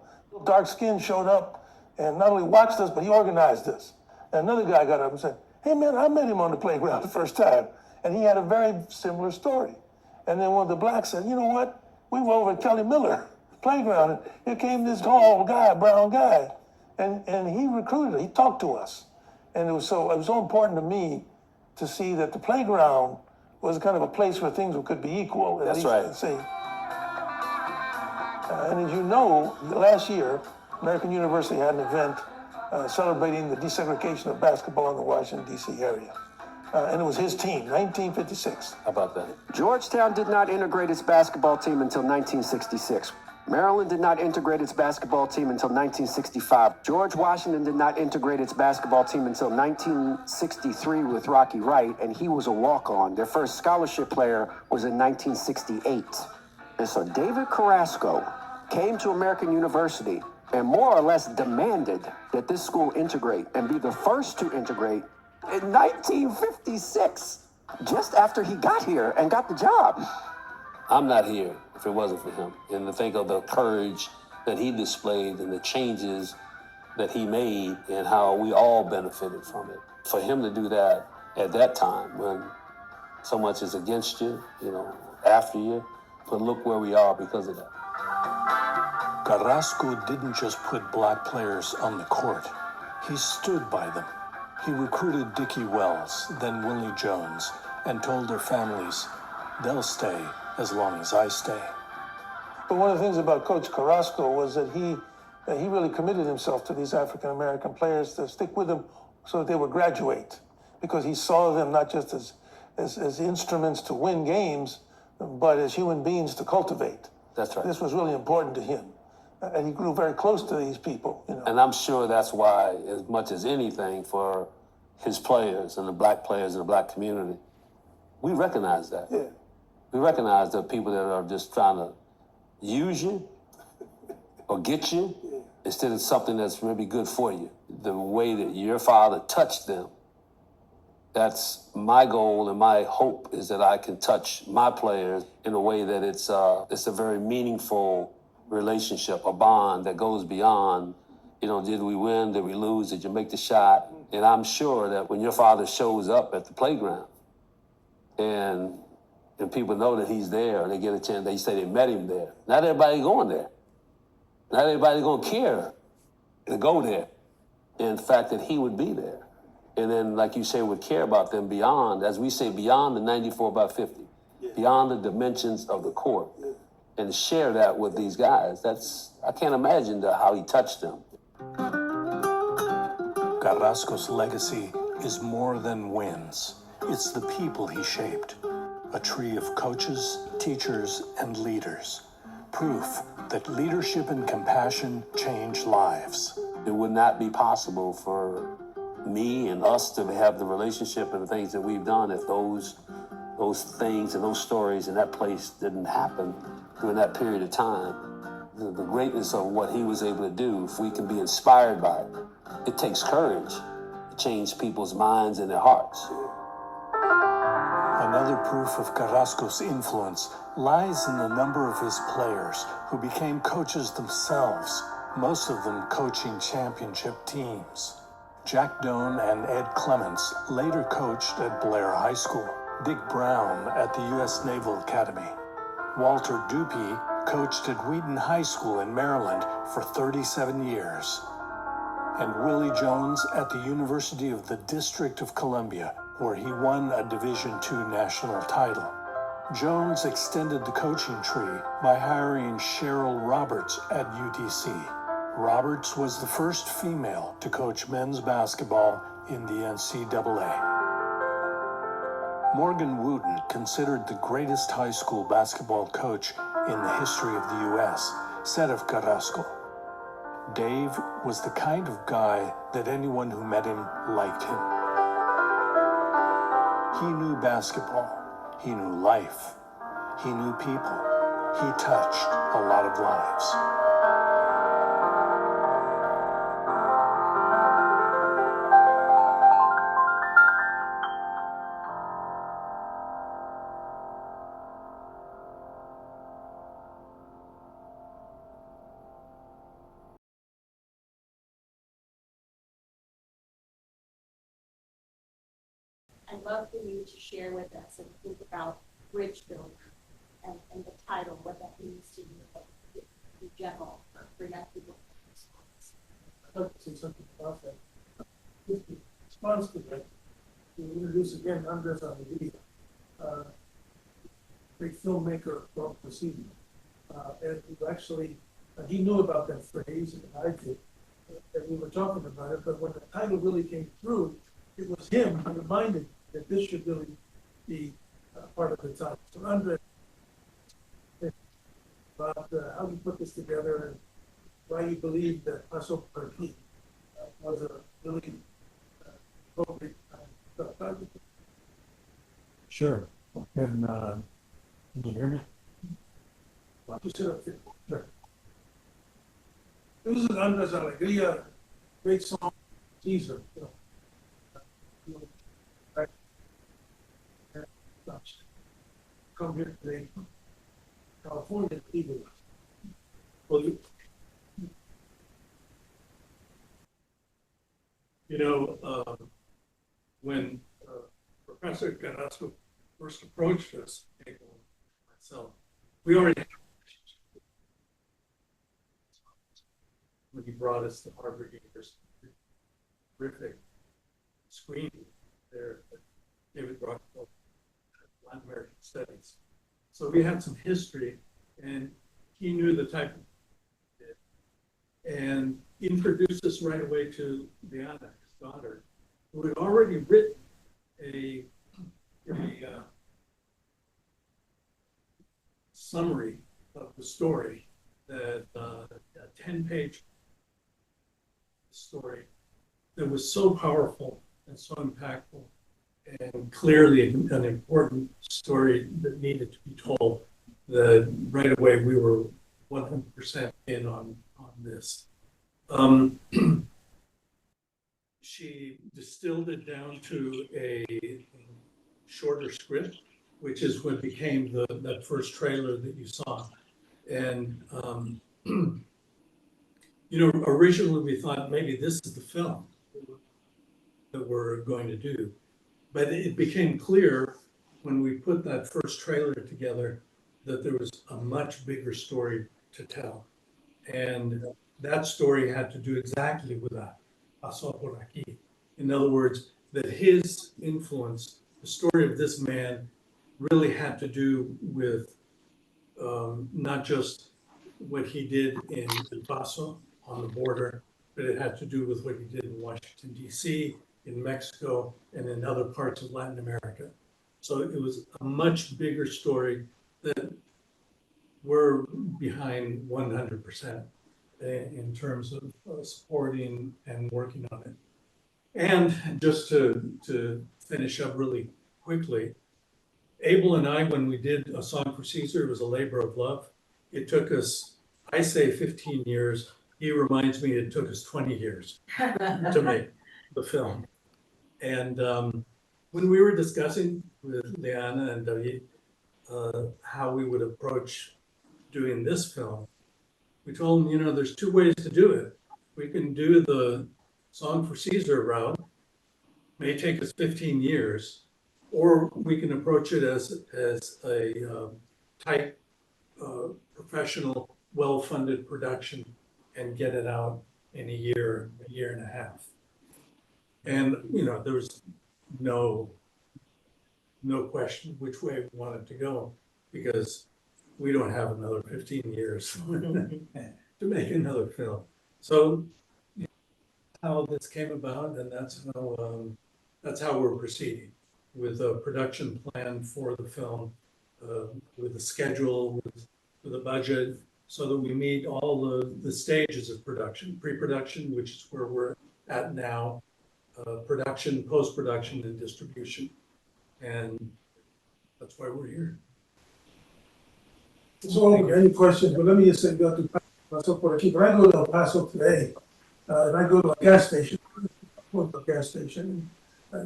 dark skin, showed up and not only watched us, but he organized us. And another guy got up and said, hey man, I met him on the playground the first time. And he had a very similar story. And then one of the blacks said, you know what? We were over at Kelly Miller playground, and here came this tall guy, brown guy. And he recruited, he talked to us. And it was so important to me to see that the playground was kind of a place where things could be equal. That's right. And as you know, last year, American University had an event celebrating the desegregation of basketball in the Washington, D.C. area. And it was his team, 1956. How about that? Georgetown did not integrate its basketball team until 1966. Maryland did not integrate its basketball team until 1965. George Washington did not integrate its basketball team until 1963 with Rocky Wright, and he was a walk-on. Their first scholarship player was in 1968. And so David Carrasco came to American University and more or less demanded that this school integrate and be the first to integrate in 1956, just after he got here and got the job. I'm not here if it wasn't for him. And to think of the courage that he displayed and the changes that he made and how we all benefited from it. For him to do that at that time when so much is against you, after you, but look where we are because of that. Carrasco didn't just put black players on the court. He stood by them. He recruited Dickie Wells, then Willie Jones, and told their families, they'll stay as long as I stay. But one of the things about Coach Carrasco was that he really committed himself to these African-American players to stick with them so that they would graduate, because he saw them not just as instruments to win games, but as human beings to cultivate. That's right. This was really important to him. And he grew very close to these people. And I'm sure that's why, as much as anything, for his players and the black players in the black community, we recognize that. Yeah. We recognize the people that are just trying to use you or get you instead of something that's really good for you. The way that your father touched them, that's my goal and my hope, is that I can touch my players in a way that it's a very meaningful relationship, a bond that goes beyond, did we win, did we lose, did you make the shot? And I'm sure that when your father shows up at the playground and people know that he's there, they get a chance, they say they met him there. Not everybody going there. Not everybody going to care to go there. In fact, that he would be there. And then, like you say, would care about them beyond, as we say, beyond the 94 by 50, beyond the dimensions of the court. And share that with these guys. I can't imagine how he touched them. Carrasco's legacy is more than wins. It's the people he shaped. A tree of coaches, teachers, and leaders. Proof that leadership and compassion change lives. It would not be possible for me and us to have the relationship and the things that we've done if those things and those stories in that place didn't happen during that period of time. The greatness of what he was able to do, if we can be inspired by it, it takes courage to change people's minds and their hearts. Another proof of Carrasco's influence lies in the number of his players who became coaches themselves, most of them coaching championship teams. Jack Doan and Ed Clements later coached at Blair High School, Dick Brown at the U.S. Naval Academy. Walter Dupie coached at Wheaton High School in Maryland for 37 years. And Willie Jones at the University of the District of Columbia, where he won a Division II national title. Jones extended the coaching tree by hiring Cheryl Roberts at UTC. Roberts was the first female to coach men's basketball in the NCAA. Morgan Wooten, considered the greatest high school basketball coach in the history of the U.S., said of Carrasco, Dave was the kind of guy that anyone who met him liked him. He knew basketball. He knew life. He knew people. He touched a lot of lives. I'd love for you to share with us and think about bridge builder and the title, what that means to you in general for young people. I'd like to say something about that. With the response to that, to introduce again Andres Alegría, great filmmaker from Proceeding. And who actually, he knew about that phrase, and I did, and we were talking about it, but when the title really came through, it was him who reminded that this should really be part of the title. So Andres, about how you put this together and why you believe that Paso Perquí was a really appropriate time. Sure. Can you hear me? Why don't you sit up here? Sure. This is Andres Alegría, great song, Caesar. Come here today, California, Cleveland. Well, when Professor Carrasco first approached us, myself, we already had when he brought us to Harvard University, terrific screening there at David Rockefeller Latin American Studies. So we had some history, and he knew the type of and introduced us right away to Ayala, his daughter, who had already written a summary of the story, that a 10-page story that was so powerful and so impactful and clearly an important story that needed to be told, that right away we were 100% in on this. She distilled it down to a shorter script, which is what became that first trailer that you saw. And originally we thought maybe this is the film that we're going to do, but it became clear when we put that first trailer together that there was a much bigger story to tell, and that story had to do exactly with that. Pasó por aquí. In other words, that his influence, the story of this man, really had to do with not just what he did in El Paso on the border, but it had to do with what he did in Washington, D.C., in Mexico, and in other parts of Latin America. So it was a much bigger story that we're behind 100% in terms of supporting and working on it. And just to finish up really quickly, Abel and I, when we did A Song for Caesar, it was a labor of love. It took us, I say 15 years. He reminds me it took us 20 years to make the film. And when we were discussing with Leanna and David how we would approach doing this film, we told them, there's two ways to do it. We can do the Song for Caesar route, may take us 15 years, or we can approach it as a tight, professional, well-funded production and get it out in a year and a half. And, there was no question which way we wanted to go, because we don't have another 15 years to make another film. So how this came about, and that's how we're proceeding with a production plan for the film, with a schedule, with a budget, so that we meet all the stages of production: pre-production, which is where we're at now, production, post-production, and distribution. And that's why we're here. So, any questions? But let me just say, go to Paso por aquí. When I go to El Paso today, and I go to a gas station,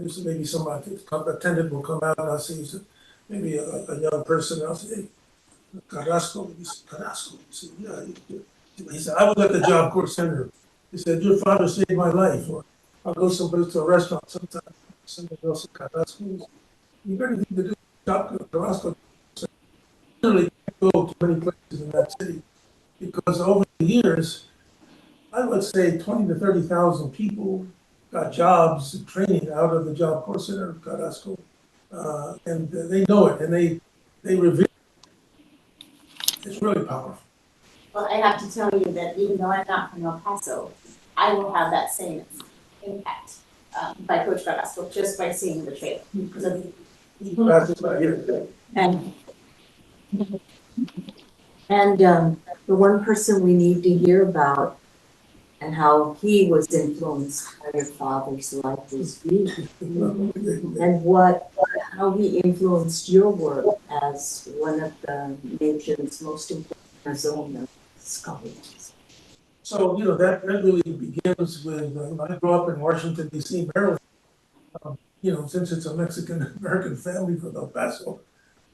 just maybe some attendant will come out and I'll see maybe a young person. I'll say, hey, Carrasco. He said, Carrasco. I said, yeah. He said, I was at the Job Corps Center. He said, your father saved my life. Or I'll go someplace to a restaurant sometimes. Somebody else at Carrasco. You got anything to do with Job Corps Carrasco? Literally can't go to many places in that city, because over the years, I would say 20 to 30,000 people got jobs and training out of the Job Corps Center of Carrasco, and they know it, and they revere it. It's really powerful. Well, I have to tell you that even though I'm not from El Paso, I will have that same impact by Coach Carrasco just by seeing the trailer. That's just what I hear. And And the one person we need to hear about and how he was influenced by your father's life is you. And how he influenced your work as one of the nation's most important Arizona scholars. So, that really begins with, I grew up in Washington DC, Maryland. Since it's a Mexican-American family from El Paso,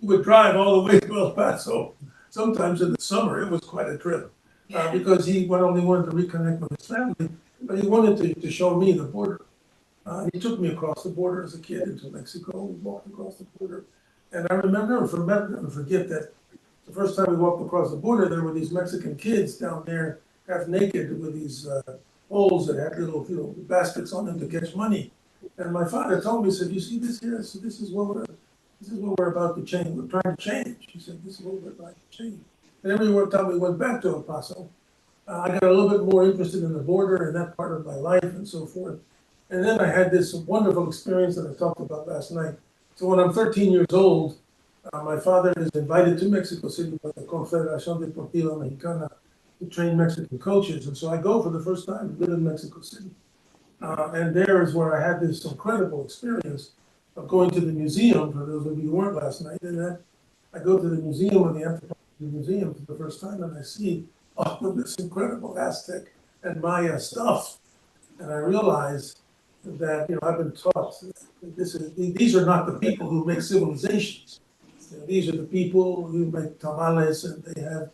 we would drive all the way to El Paso. Sometimes in the summer, it was quite a trip. Because he not only wanted to reconnect with his family, but he wanted to show me the border. He took me across the border as a kid into Mexico. We walked across the border. And I never forget that the first time we walked across the border, there were these Mexican kids down there, half naked, with these poles that had little baskets on them to catch money. And my father told me, he said, "You see this here? So this is what we're about to change. We're trying to change." He said, "This is what we're trying to change." And every time we went back to El Paso, I got a little bit more interested in the border and that part of my life and so forth. And then I had this wonderful experience that I talked about last night. So when I'm 13 years old, my father is invited to Mexico City by the Confederación Deportiva Mexicana to train Mexican coaches. And so I go for the first time to live in Mexico City. And there is where I had this incredible experience of going to the museum, for those of you who weren't last night, and that I go to the museum of the Anthropology Museum for the first time, and I see all of this incredible Aztec and Maya stuff. And I realize that, I've been taught that these are not the people who make civilizations. These are the people who make tamales, and they have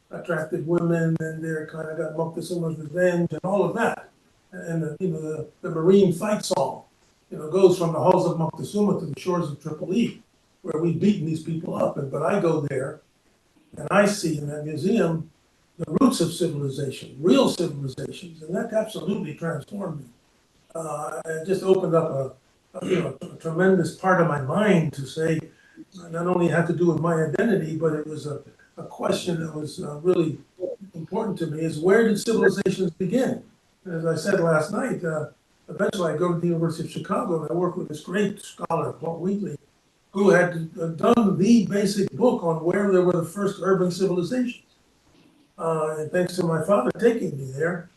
attractive women, and they're kind of got Moctezuma's revenge and all of that. And the Marine fight song, goes from the halls of Moctezuma to the shores of Tripoli, where we've beaten these people up. But I go there, and I see in that museum the roots of civilization, real civilizations, and that absolutely transformed me. It just opened up a tremendous part of my mind to say, not only had to do with my identity, but it was a question that was really important to me: is where did civilizations begin? And as I said last night, eventually I go to the University of Chicago and I work with this great scholar, Paul Wheatley, who had done the basic book on where there were the first urban civilizations. And thanks to my father taking me there,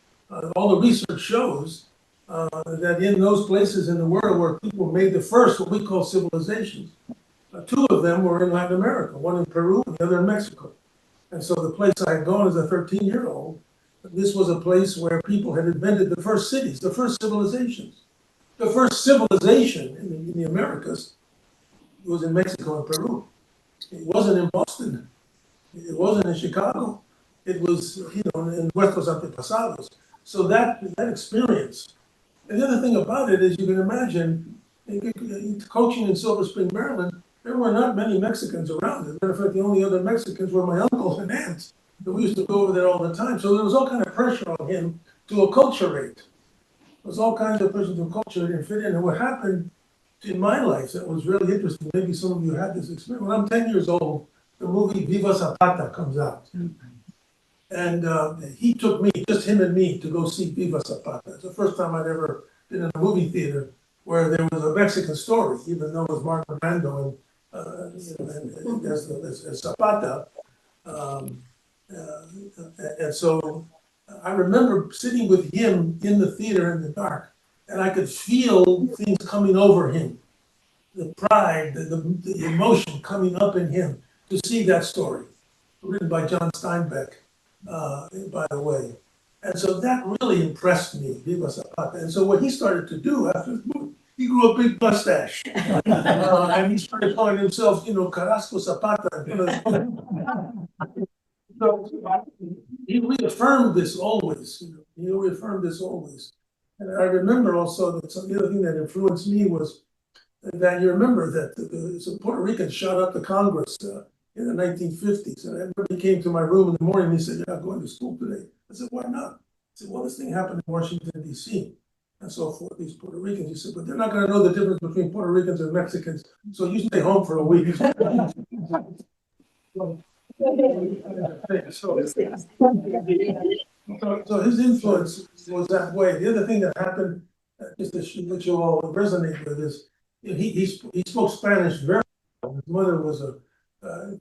all the research shows that in those places in the world where people made the first, what we call civilizations, two of them were in Latin America, one in Peru and the other in Mexico. And so the place I had gone as a 13-year-old, this was a place where people had invented the first cities, the first civilizations. The first civilization in the Americas was in Mexico and Peru. It wasn't in Boston. It wasn't in Chicago. It was, in nuestros antepasados. So that experience. And the other thing about it is, you can imagine, coaching in Silver Spring, Maryland, there were not many Mexicans around. As a matter of fact, the only other Mexicans were my uncles and aunts. And we used to go over there all the time. So there was all kind of pressure on him to acculturate. There was all kinds of pressure to acculturate and fit in. And what happened in my life that was really interesting, maybe some of you had this experience. When I'm 10 years old, the movie Viva Zapata comes out. And he took me, just him and me, to go see Viva Zapata. It's the first time I'd ever been in a movie theater where there was a Mexican story, even though it was Marlon Brando and as Zapata. And so I remember sitting with him in the theater in the dark, and I could feel things coming over him, the pride, the emotion coming up in him to see that story, written by John Steinbeck, by the way. And so that really impressed me, Viva Zapata. And so what he started to do after the movie, he grew a big mustache. And he started calling himself, Carrasco Zapata. So he reaffirmed this always. He reaffirmed this always. And I remember also that the other thing that influenced me was that you remember that some Puerto Ricans shot up the Congress in the 1950s. And I remember he came to my room in the morning and he said, "You're not going to school today." I said, "Why not?" He said, "Well, this thing happened in Washington, D.C. and so forth, these Puerto Ricans." He said, "But they're not going to know the difference between Puerto Ricans and Mexicans, so you stay home for a week." So his influence was that way. The other thing that happened, just that you all resonate with, is he spoke Spanish very well. His mother was a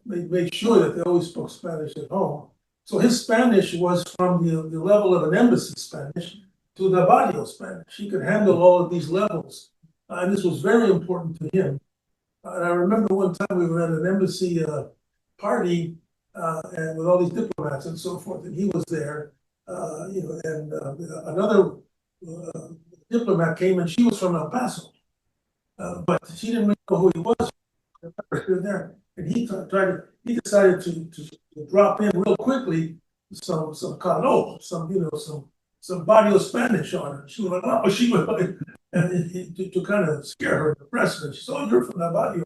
made sure that they always spoke Spanish at home. So his Spanish was from the level of an embassy Spanish to the barrio Spanish. He could handle all of these levels. And this was very important to him. And I remember one time we were at an embassy party and with all these diplomats and so forth, and he was there, and another diplomat came and she was from El Paso. But she didn't really know who he was. There. And he decided to drop in real quickly some calor, some barrio Spanish on her. She was like, oh, she was like, and to kind of scare her, impress her. She said, oh, you're from that barrio.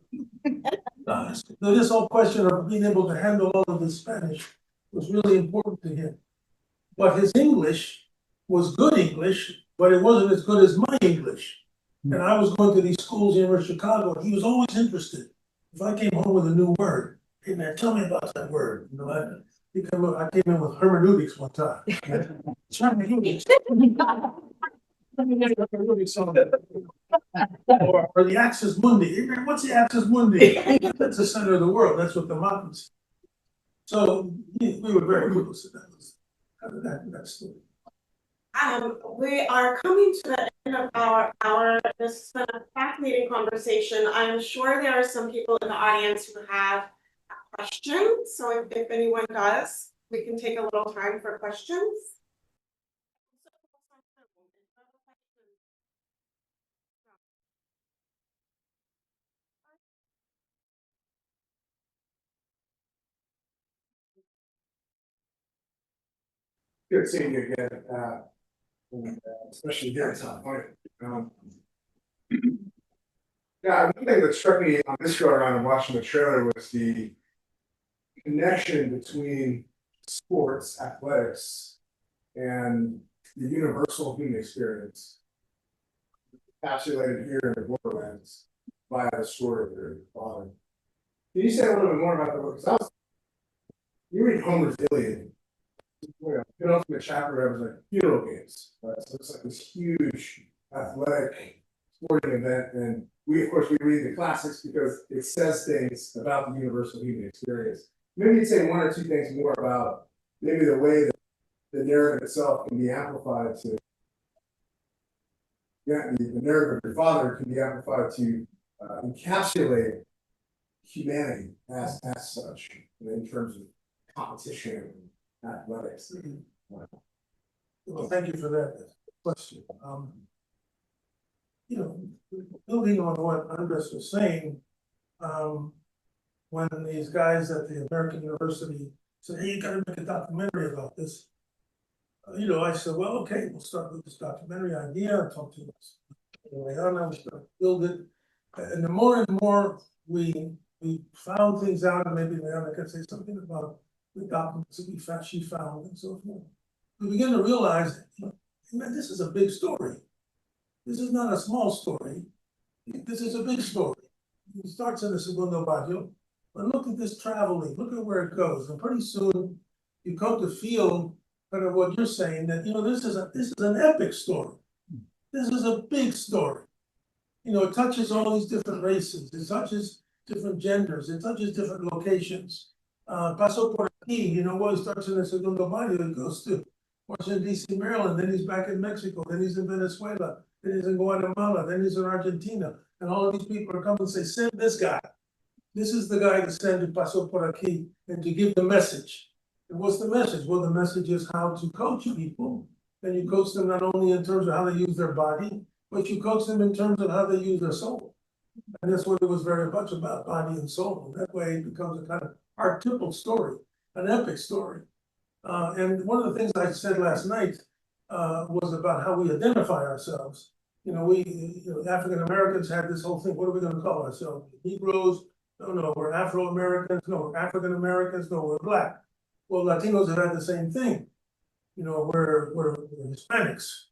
So this whole question of being able to handle all of this Spanish was really important to him. But his English was good English, but it wasn't as good as my English. And I was going to these schools here in Chicago, and he was always interested. If I came home with a new word, hey man, tell me about that word. I came in with hermeneutics one time. or the axis mundi. What's the axis mundi? That's the center of the world. That's what the mountains. So we were very close. That was that story. We are coming to the end of our hour. This has been a fascinating conversation. I'm sure there are some people in the audience who have questions. So if anyone does, we can take a little time for questions. Good seeing you again, especially here in California. Yeah, one thing that struck me on this go around and watching the trailer was the connection between sports, athletics, and the universal human experience, encapsulated here in the Borderlands by the story of your father. Can you say a little bit more about the book? You read Homer's Iliad. Penultimate chapter represents funeral games. Right? So it's like this huge athletic sporting event, and we read the classics because it says things about the universal human experience. Maybe you'd say one or two things more about maybe the way that the narrative itself can be amplified to. Yeah, the narrative of your father can be amplified to encapsulate humanity as such, in terms of competition and athletics. Well, thank you for that question. Building on what Andres was saying, when these guys at the American University said, hey, you gotta make a documentary about this. I said, well, okay, we'll start with this documentary idea. I talked to Ayala, we started to build it. And the more and more we found things out, and maybe Ayala can say something about the documents that she found and so forth. We begin to realize, man, this is a big story. This is not a small story. This is a big story. It starts in the Segundo Barrio, but look at this traveling, look at where it goes. And pretty soon you come to feel kind of what you're saying, that this is an epic story. This is a big story. It touches all these different races, it touches different genders, it touches different locations. Paso por aquí, it starts in the Segundo Barrio, it goes to Washington, D.C., Maryland, then he's back in Mexico, then he's in Venezuela, then he's in Guatemala, then he's in Argentina. And all of these people are coming and say, send this guy. This is the guy to send to Paso por aquí and to give the message. And what's the message? Well, the message is how to coach people. And you coach them not only in terms of how they use their body, but you coach them in terms of how they use their soul. And that's what it was very much about, body and soul. And that way it becomes a kind of archetypal story, an epic story. And one of the things I said last night was about how we identify ourselves. African Americans had this whole thing. What are we going to call ourselves? Negroes? No, we're Afro Americans. No, we're African Americans. No, we're Black. Well, Latinos have had the same thing. We're Hispanics.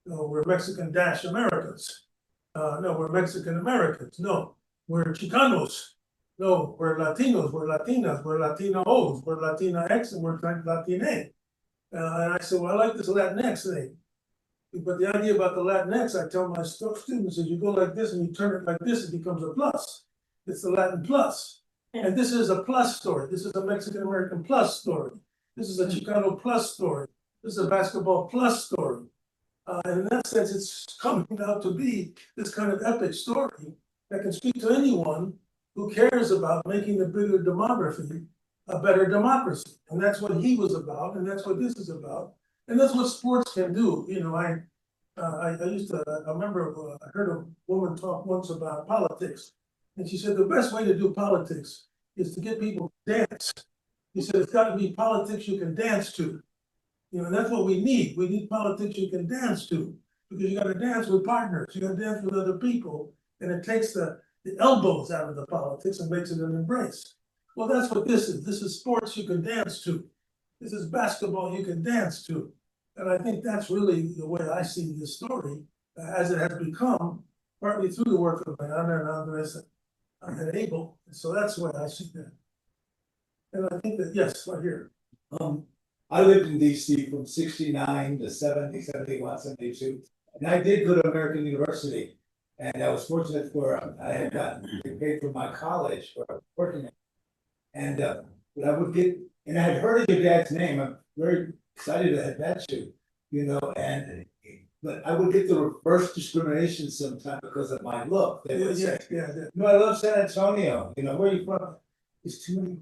No, we're Mexican Americans. No, we're Mexican Americans. No, we're Chicanos. No, we're Latinos, we're Latinas, we're Latinos, we're Latinx, and we're Latina. And I said, well, I like this Latinx thing. But the idea about the Latinx, I tell my students, is you go like this and you turn it like this, it becomes a plus. It's the Latin plus. And this is a plus story. This is a Mexican American plus story. This is a Chicano plus story. This is a basketball plus story. And in that sense, it's coming out to be this kind of epic story that can speak to anyone who cares about making the bigger demography a better democracy. And that's what he was about, and that's what this is about. And that's what sports can do. You know, I remember I heard a woman talk once about politics. And she said the best way to do politics is to get people to dance. He said it's got to be politics you can dance to. You know, and that's what we need. We need politics you can dance to, because you got to dance with partners. You got to dance with other people, and it takes the elbows out of the politics and makes it an embrace. Well, that's what this is. This is sports you can dance to. This is basketball you can dance to. And I think that's really the way I see this story, as it has become, partly through the work of Ayala and Andres and Abel. And so that's the way I see that. And I think that, yes, right here. I lived in DC from 69 to 70, 71, 72. And I did go to American University. And I was fortunate for, I had gotten paid for my college for working there. And I would get, and I had heard of your dad's name. I'm very excited to have met you, you know, but I would get the reverse discrimination sometimes because of my look. They would say, no, I love San Antonio. You know, where are you from? There's too many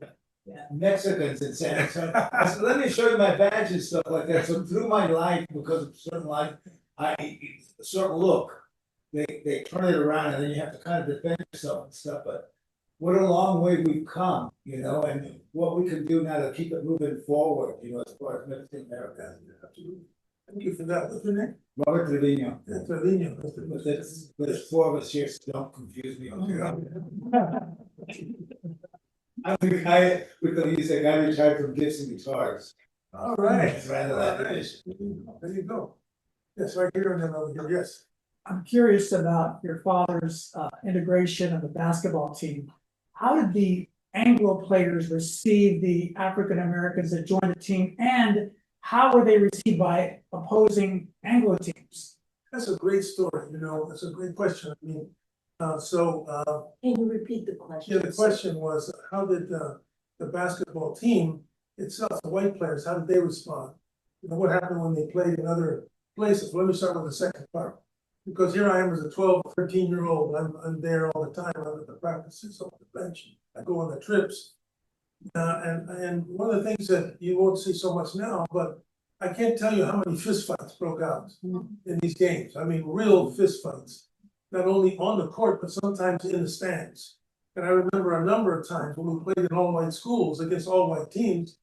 Mexicans in San Antonio. I said, let me show you my badge and stuff like that. So through my life, because of certain life, a certain look, they turn it around, and then you have to kind of defend yourself and stuff. But what a long way we've come, you know, and what we can do now to keep it moving forward, you know, as far as Mexican America. Thank you for that. What's your name? Robert Trevino. Yeah, Trevino. But there's four of us here, so don't confuse me. I'm the guy, he's a guy retired from Gibson Guitars. All right. Right. There you go. Yes, right here and then over here, yes. I'm curious about your father's integration of the basketball team. How did the Anglo players receive the African Americans that joined the team, and how were they received by opposing Anglo teams? That's a great story, you know, that's a great question. I mean, Can you repeat the question? yeah, the question was, how did the basketball team itself, the white players, how did they respond? You know, what happened when they played in other places? Let me start with the second part. Because here I am as a 12, 13-year-old, I'm there all the time, I'm at the practices, on the bench, I go on the trips. And one of the things that you won't see so much now, but I can't tell you how many fistfights broke out in these games. I mean, real fistfights, not only on the court, but sometimes in the stands. And I remember a number of times when we played in all-white schools against all-white teams,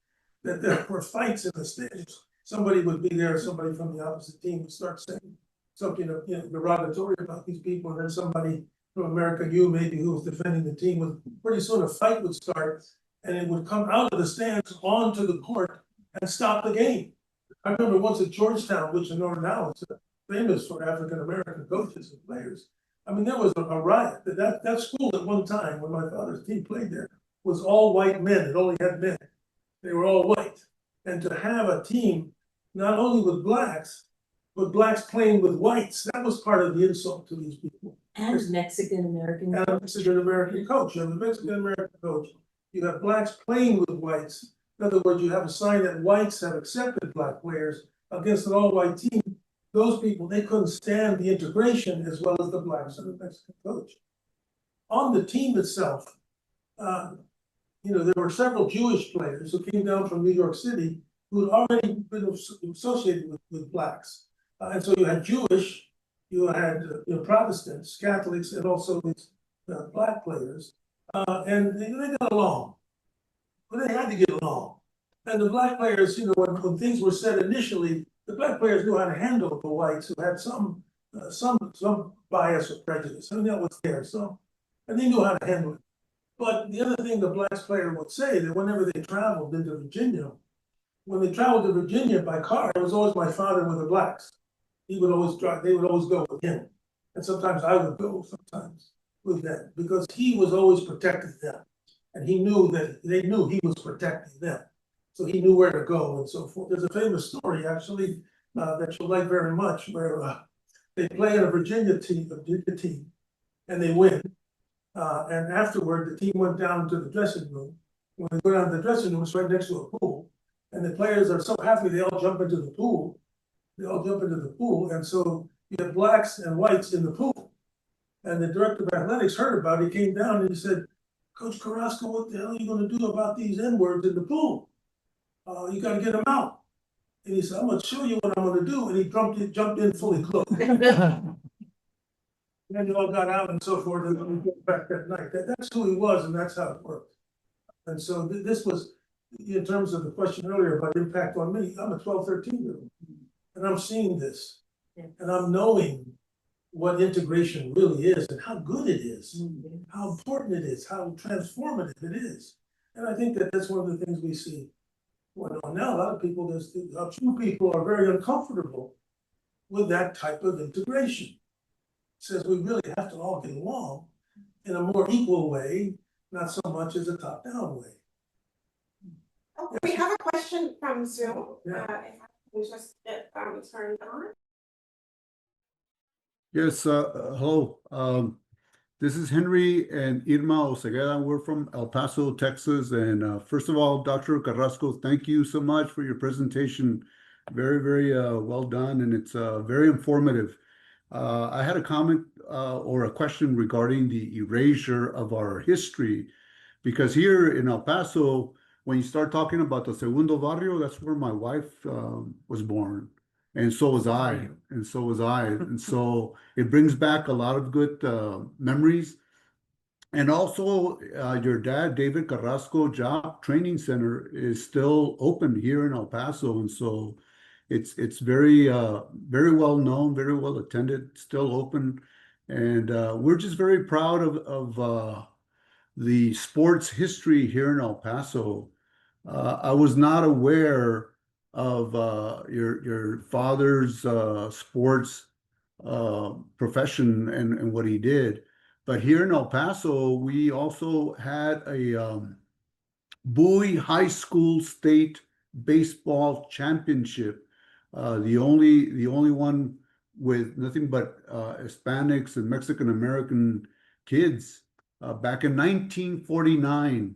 that there were fights in the stands. Somebody would be there, somebody from the opposite team would start saying something, you know, derogatory about these people, and then somebody from American U, maybe who was defending the team, would pretty soon a fight would start, and it would come out of the stands onto the court and stop the game. I remember once at Georgetown, which you know now is famous for African American coaches and players. I mean, there was a riot. That school at one time, when my father's team played there, was all white men. It only had men. They were all white. And to have a team not only with blacks, but blacks playing with whites, that was part of the insult to these people. And Mexican American. And a Mexican American coach. You have a Mexican American coach. You have blacks playing with whites. In other words, you have a sign that whites have accepted black players against an all-white team. Those people, they couldn't stand the integration as well as the blacks and the Mexican coach. On the team itself, you know, there were several Jewish players who came down from New York City who had already been associated with blacks. And so you had Jewish, you had Protestants, Catholics, and also these black players. And they got along, but they had to get along. And the black players, you know, when things were said initially, the black players knew how to handle the whites who had some bias or prejudice. I mean, that was there, and they knew how to handle it. But the other thing the blacks player would say, that whenever they traveled into Virginia, when they traveled to Virginia by car, it was always my father with the blacks. He would always drive, they would always go with him. And sometimes I would go sometimes with them, because he was always protecting them. And he knew that they knew he was protecting them. So he knew where to go and so forth. There's a famous story actually that you'll like very much, where they play in a Virginia team, and they win. And afterward, the team went down to the dressing room. When they go down to the dressing room, it's right next to a pool. And the players are so happy, they all jump into the pool. They all jump into the pool, and so you have blacks and whites in the pool. And the director of athletics heard about it, he came down and he said, Coach Carrasco, what the hell are you gonna do about these N-words in the pool? You gotta get them out. And he said, I'm gonna show you what I'm gonna do, and he jumped in fully clothed. And then they all got out and so forth, and we went back that night. That's who he was, and that's how it worked. And so this was, in terms of the question earlier about impact on me, I'm a 12, 13-year-old. And I'm seeing this, and I'm knowing what integration really is and how good it is, how important it is, how transformative it is. And I think that that's one of the things we see going on now. A lot of people, a few people are very uncomfortable with that type of integration. It says we really have to all get along in a more equal way, not so much as a top-down way. Okay, we have a question from Zoom. Yeah. If I can just get turned on. Yes, hello. This is Henry and Irma Osegueda. We're from El Paso, Texas. And first of all, Dr. Carrasco, thank you so much for your presentation. Very, very well done, and it's very informative. I had a comment or a question regarding the erasure of our history, because here in El Paso, when you start talking about the Segundo Barrio, that's where my wife was born. And so was I, and so was I. And so it brings back a lot of good memories. And also, your dad, David Carrasco Job Training Center, is still open here in El Paso. And so it's very very well known, very well attended, still open. And we're just very proud of the sports history here in El Paso. I was not aware of your father's sports profession and what he did. But here in El Paso, we also had a Bowie High School State Baseball Championship, the only one with nothing but Hispanics and Mexican American kids back in 1949,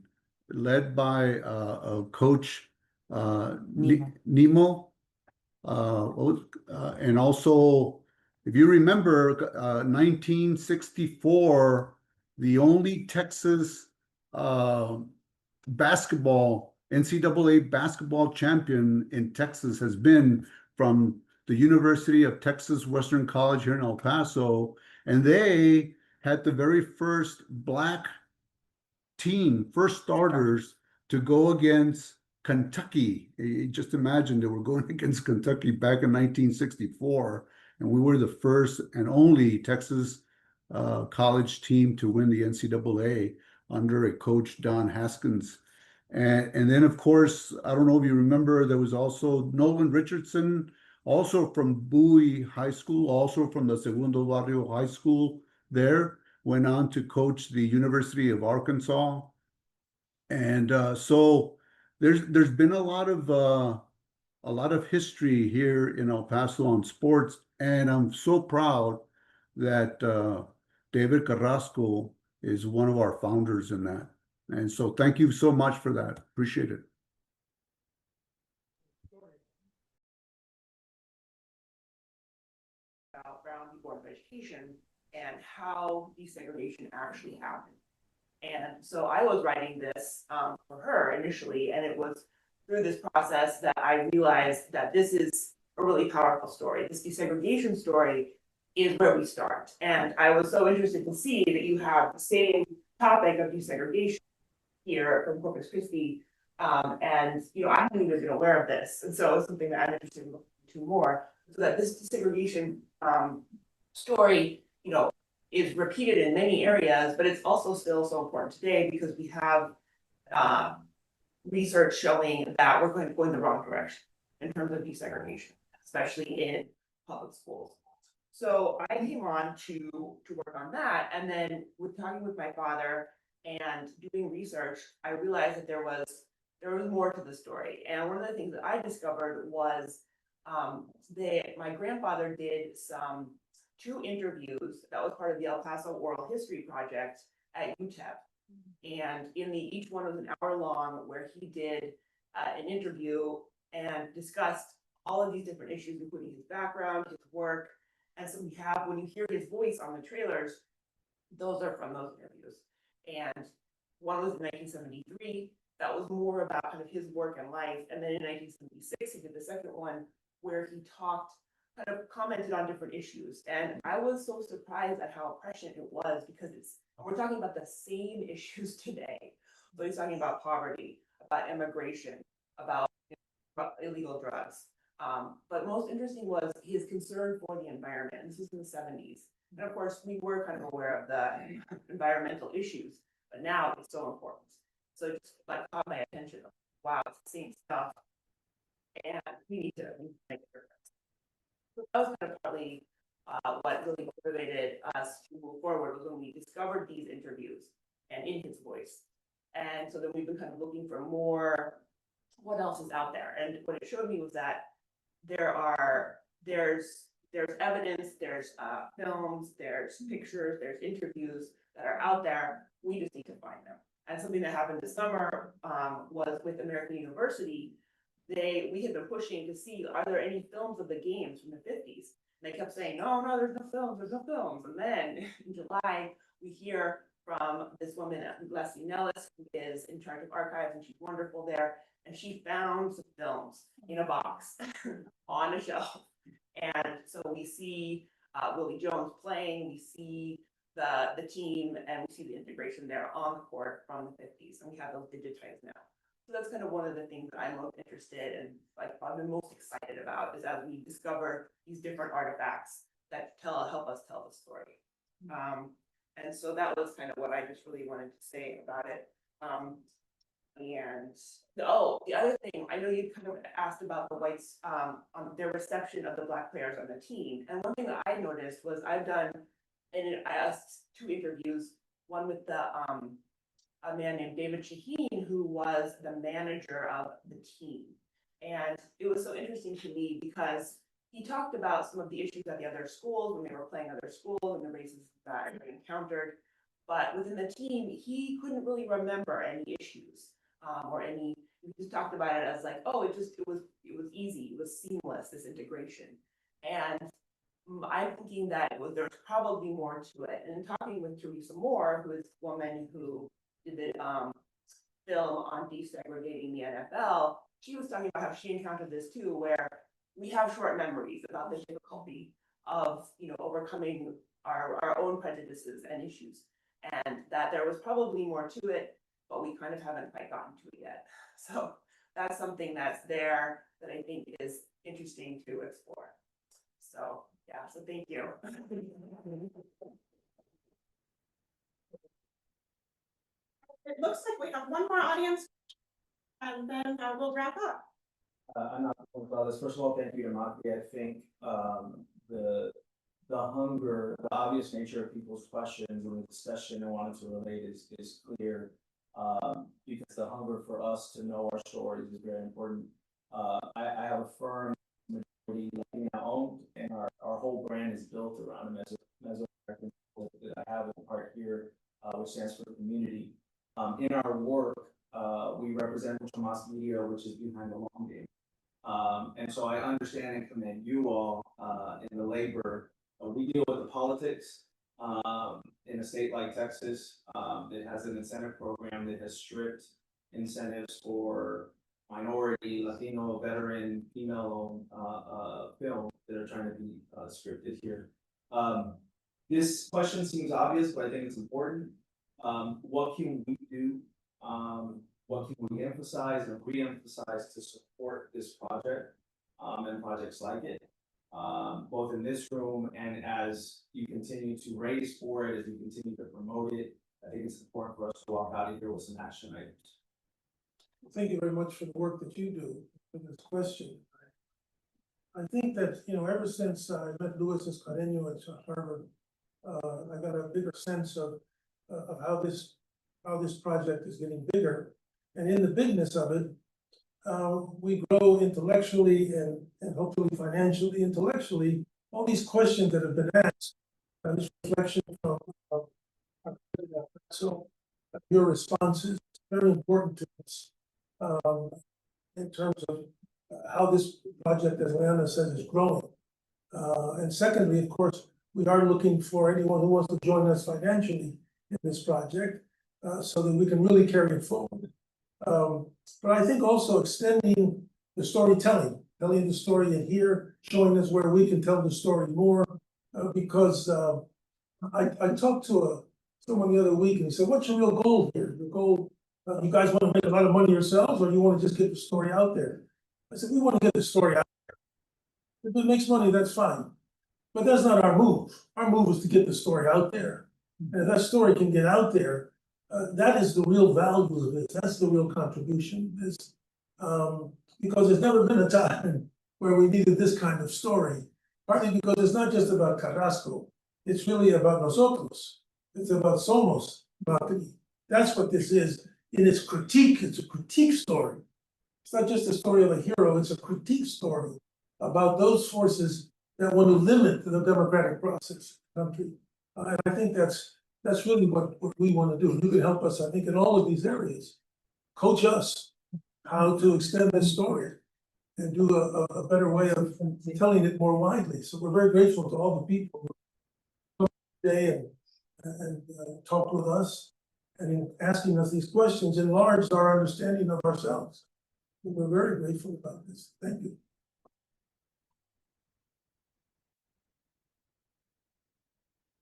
led by Coach Nemo. And also, if you remember, 1964, the only Texas basketball, NCAA basketball champion in Texas has been from the University of Texas Western College here in El Paso. And they had the very first black team, first starters to go against Kentucky. Just imagine they were going against Kentucky back in 1964, and we were the first and only Texas college team to win the NCAA under a coach, Don Haskins. And then, of course, I don't know if you remember, there was also Nolan Richardson, also from Bowie High School, also from the Segundo Barrio High School there, went on to coach the University of Arkansas. And so there's been a lot of history here in El Paso on sports, and I'm so proud that David Carrasco is one of our founders in that. And so thank you so much for that. Appreciate it. About Brown v. Board of Education and how desegregation actually happened. And so I was writing this for her initially, and it was through this process that I realized that this is a really powerful story. This desegregation story is where we start. And I was so interested to see that you have the same topic of desegregation here from Corpus Christi. And I hadn't even been aware of this. And so it's something that I'm interested in looking into more, so that this desegregation story, is repeated in many areas, but it's also still so important today because we have research showing that we're going in the wrong direction in terms of desegregation, especially in public schools. So I came on to work on that, and then with talking with my father and doing research, I realized that there was more to the story. And one of the things that I discovered was my grandfather did two interviews that was part of the El Paso Oral History Project at UTEP. And each one was an hour long where he did an interview and discussed all of these different issues, including his background, his work. And so when you hear his voice on the trailers, those are from those interviews. And one was in 1973, that was more about kind of his work and life. And then in 1976, he did the second one where he commented on different issues. And I was so surprised at how prescient it was, because we're talking about the same issues today. So he's talking about poverty, about immigration, about illegal drugs. But most interesting was his concern for the environment. This was in the 70s. And of course, we were kind of aware of the environmental issues, but now it's so important. So it just caught my attention. Wow, it's the same stuff. And we need to make a difference. So that was kind of partly what really motivated us to move forward, was when we discovered these interviews and in his voice. And so then we've been kind of looking for more, what else is out there? And what it showed me was that there's evidence, there's films, there's pictures, there's interviews that are out there. We just need to find them. And something that happened this summer was with American University. We had been pushing to see, are there any films of the games from the 50s? And they kept saying, no, there's no films. And then in July, we hear from this woman, Leslie Nellis, who is in charge of archives, and she's wonderful there. And she found some films in a box on a shelf. And so we see Willie Jones playing, we see the team, and we see the integration there on the court from the 50s. And we have those digitized now. So that's kind of one of the things that I'm most interested in, I've been most excited about, is as we discover these different artifacts that help us tell the story. And so that was kind of what I just really wanted to say about it. The other thing, I know you kind of asked about the whites, on their reception of the Black players on the team. And one thing that I noticed was I asked 2 interviews, one with a man named David Shaheen, who was the manager of the team. And it was so interesting to me because he talked about some of the issues at the other schools when they were playing other schools and the races that they encountered. But within the team, he couldn't really remember any issues he just talked about it as it was easy, it was seamless, this integration. And I'm thinking that there's probably more to it. And in talking with Teresa Moore, who is the woman who did the film on desegregating the NFL, she was talking about how she encountered this too, where we have short memories about the difficulty of overcoming our own prejudices and issues, and that there was probably more to it, but we kind of haven't quite gotten to it yet. So that's something that's there that I think is interesting to explore. So yeah, so thank you. It looks like we have one more audience, and then we'll wrap up. I'm not about this. First of all, thank you to Maki. I think the hunger, the obvious nature of people's questions and the discussion I wanted to relate is clear, because the hunger for us to know our stories is very important. I have a firm majority Latina owned, and our whole brand is built around a Mesoamerican that I have a part here, which stands for community. In our work, we represent Mejia, which is behind the long game. And so I understand and commend you all in the labor. We deal with the politics in a state like Texas. It has an incentive program that has strict incentives for minority, Latino, veteran, female-owned films that are trying to be scripted here. This question seems obvious, but I think it's important. What can we do? What can we emphasize and re-emphasize to support this project and projects like it, both in this room and as you continue to raise for it, as you continue to promote it? I think it's important for us to walk out of here with some action items. Thank you very much for the work that you do for this question. I think that, ever since I met Luis Escareño at Harvard, I got a bigger sense of how this project is getting bigger. And in the bigness of it, we grow intellectually and hopefully financially. Intellectually, all these questions that have been asked, this reflection from So your response is very important to us. In terms of how this project, as Leanna said, is growing. And secondly, of course, we are looking for anyone who wants to join us financially in this project, so that we can really carry it forward. But I think also extending the storytelling, telling the story in here, showing us where we can tell the story more, because I talked to someone the other week and he said, "What's your real goal here? Your goal, you guys want to make a lot of money yourselves, or you want to just get the story out there?" I said, "We want to get the story out there. If it makes money, that's fine. But that's not our move. Our move is to get the story out there. And if that story can get out there, that is the real value of it. That's the real contribution. Because there's never been a time where we needed this kind of story. Partly because it's not just about Carrasco. It's really about nosotros. It's about somos. That's what this is. In its critique, it's a critique story. It's not just a story of a hero, it's a critique story about those forces that want to limit the democratic process in the country. And I think that's really what we want to do. You can help us, I think, in all of these areas. Coach us how to extend this story and do a better way of telling it more widely. So we're very grateful to all the people who come today and talk with us and in asking us these questions enlarged our understanding of ourselves. We're very grateful about this. Thank you.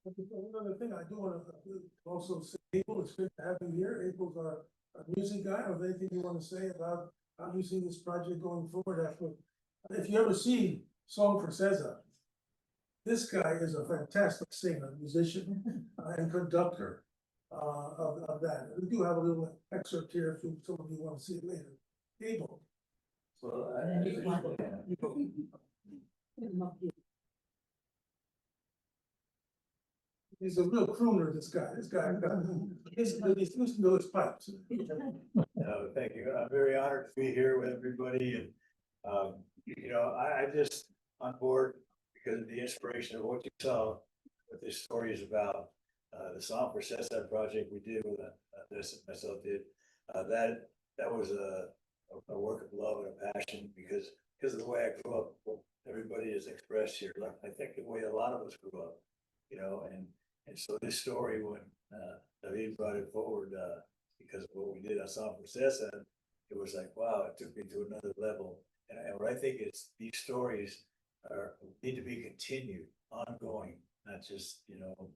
Another thing I do want to also say, April, it's good to have you here. April's our music guy. Or anything you want to say about how you see this project going forward after? If you ever see Song for Cesar, this guy is a fantastic singer, musician, and conductor of that. We do have a little excerpt here if some of you want to see it later. Abel. Well, He's a real crooner, this guy. He's listening to his pipes. No, thank you. I'm very honored to be here with everybody and, I just on board because of the inspiration of what you saw, what this story is about. The Song for Cesar project we did with myself did, that was a work of love and a passion because of the way I grew up, what everybody has expressed here. Like, I think the way a lot of us grew up, and so this story, when David brought it forward, because of what we did on Song for Cesar, it was like, wow, it took me to another level. And what I think is these stories need to be continued, ongoing, not just,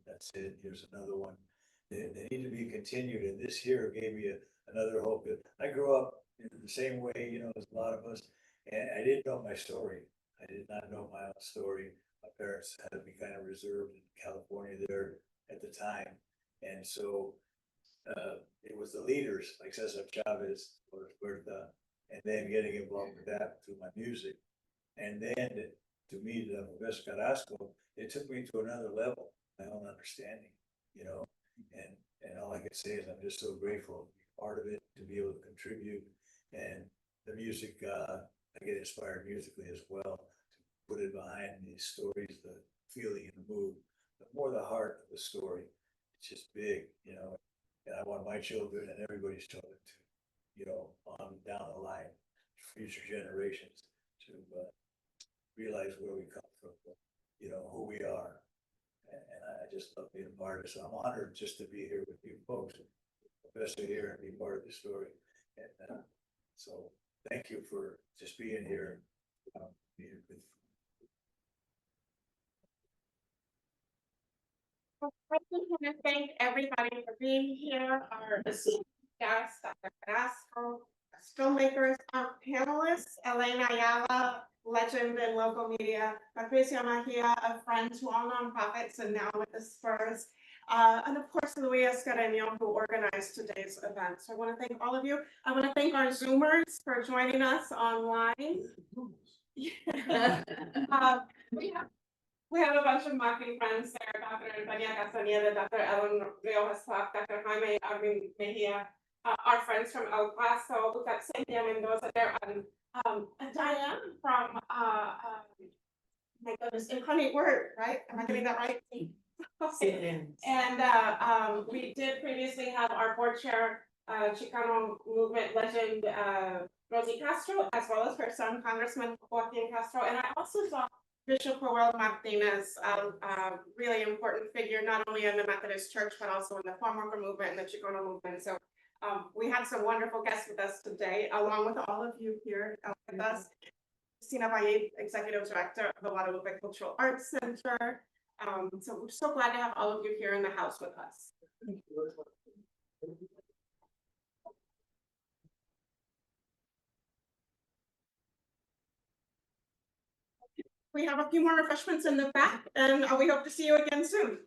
that's it, here's another one. They need to be continued. And this year gave me another hope. I grew up in the same way, as a lot of us, and I didn't know my story. I did not know my own story. My parents had to be kind of reserved in California there at the time. And so it was the leaders like Cesar Chavez or Berta, and then getting involved with that through my music. And then to meet Professor Carrasco, it took me to another level, my own understanding, and all I can say is I'm just so grateful to be part of it, to be able to contribute. And the music, I get inspired musically as well, to put it behind these stories, the feeling and the mood, but more the heart of the story. It's just big, and I want my children and everybody's children to, on down the line, future generations to realize where we come from, who we are. And I just love being a part of it. So I'm honored just to be here with you folks, especially here and be part of the story. And so thank you for just being here. I just want to thank everybody for being here, our esteemed guests, Dr. Carrasco, filmmakers, our panelists, Elaine Ayala, legend in local media, Patricia Mejia, a friend to all nonprofits and now with the Spurs, and of course, Luis Carreño, who organized today's event. So I want to thank all of you. I want to thank our Zoomers for joining us online. We have a bunch of marketing friends there, Dr. Antonia Castaneda, Dr. Ellen Riojas, Dr. Jaime Mejia, our friends from El Paso. We've got Cynthia Mendoza there, and Diane from, my goodness, Incarnate Word, right? Am I getting that right? Okay. And we did previously have our board chair, Chicano movement legend, Rosie Castro, as well as her son, Congressman Joaquin Castro. And I also saw Bishop Roel Martinez, a really important figure, not only in the Methodist Church, but also in the farm worker movement and the Chicano movement. So we had some wonderful guests with us today, along with all of you here with us. Christina Valle, Executive Director of the Guadalupe Cultural Arts Center. So we're so glad to have all of you here in the house with us. We have a few more refreshments in the back, and we hope to see you again soon.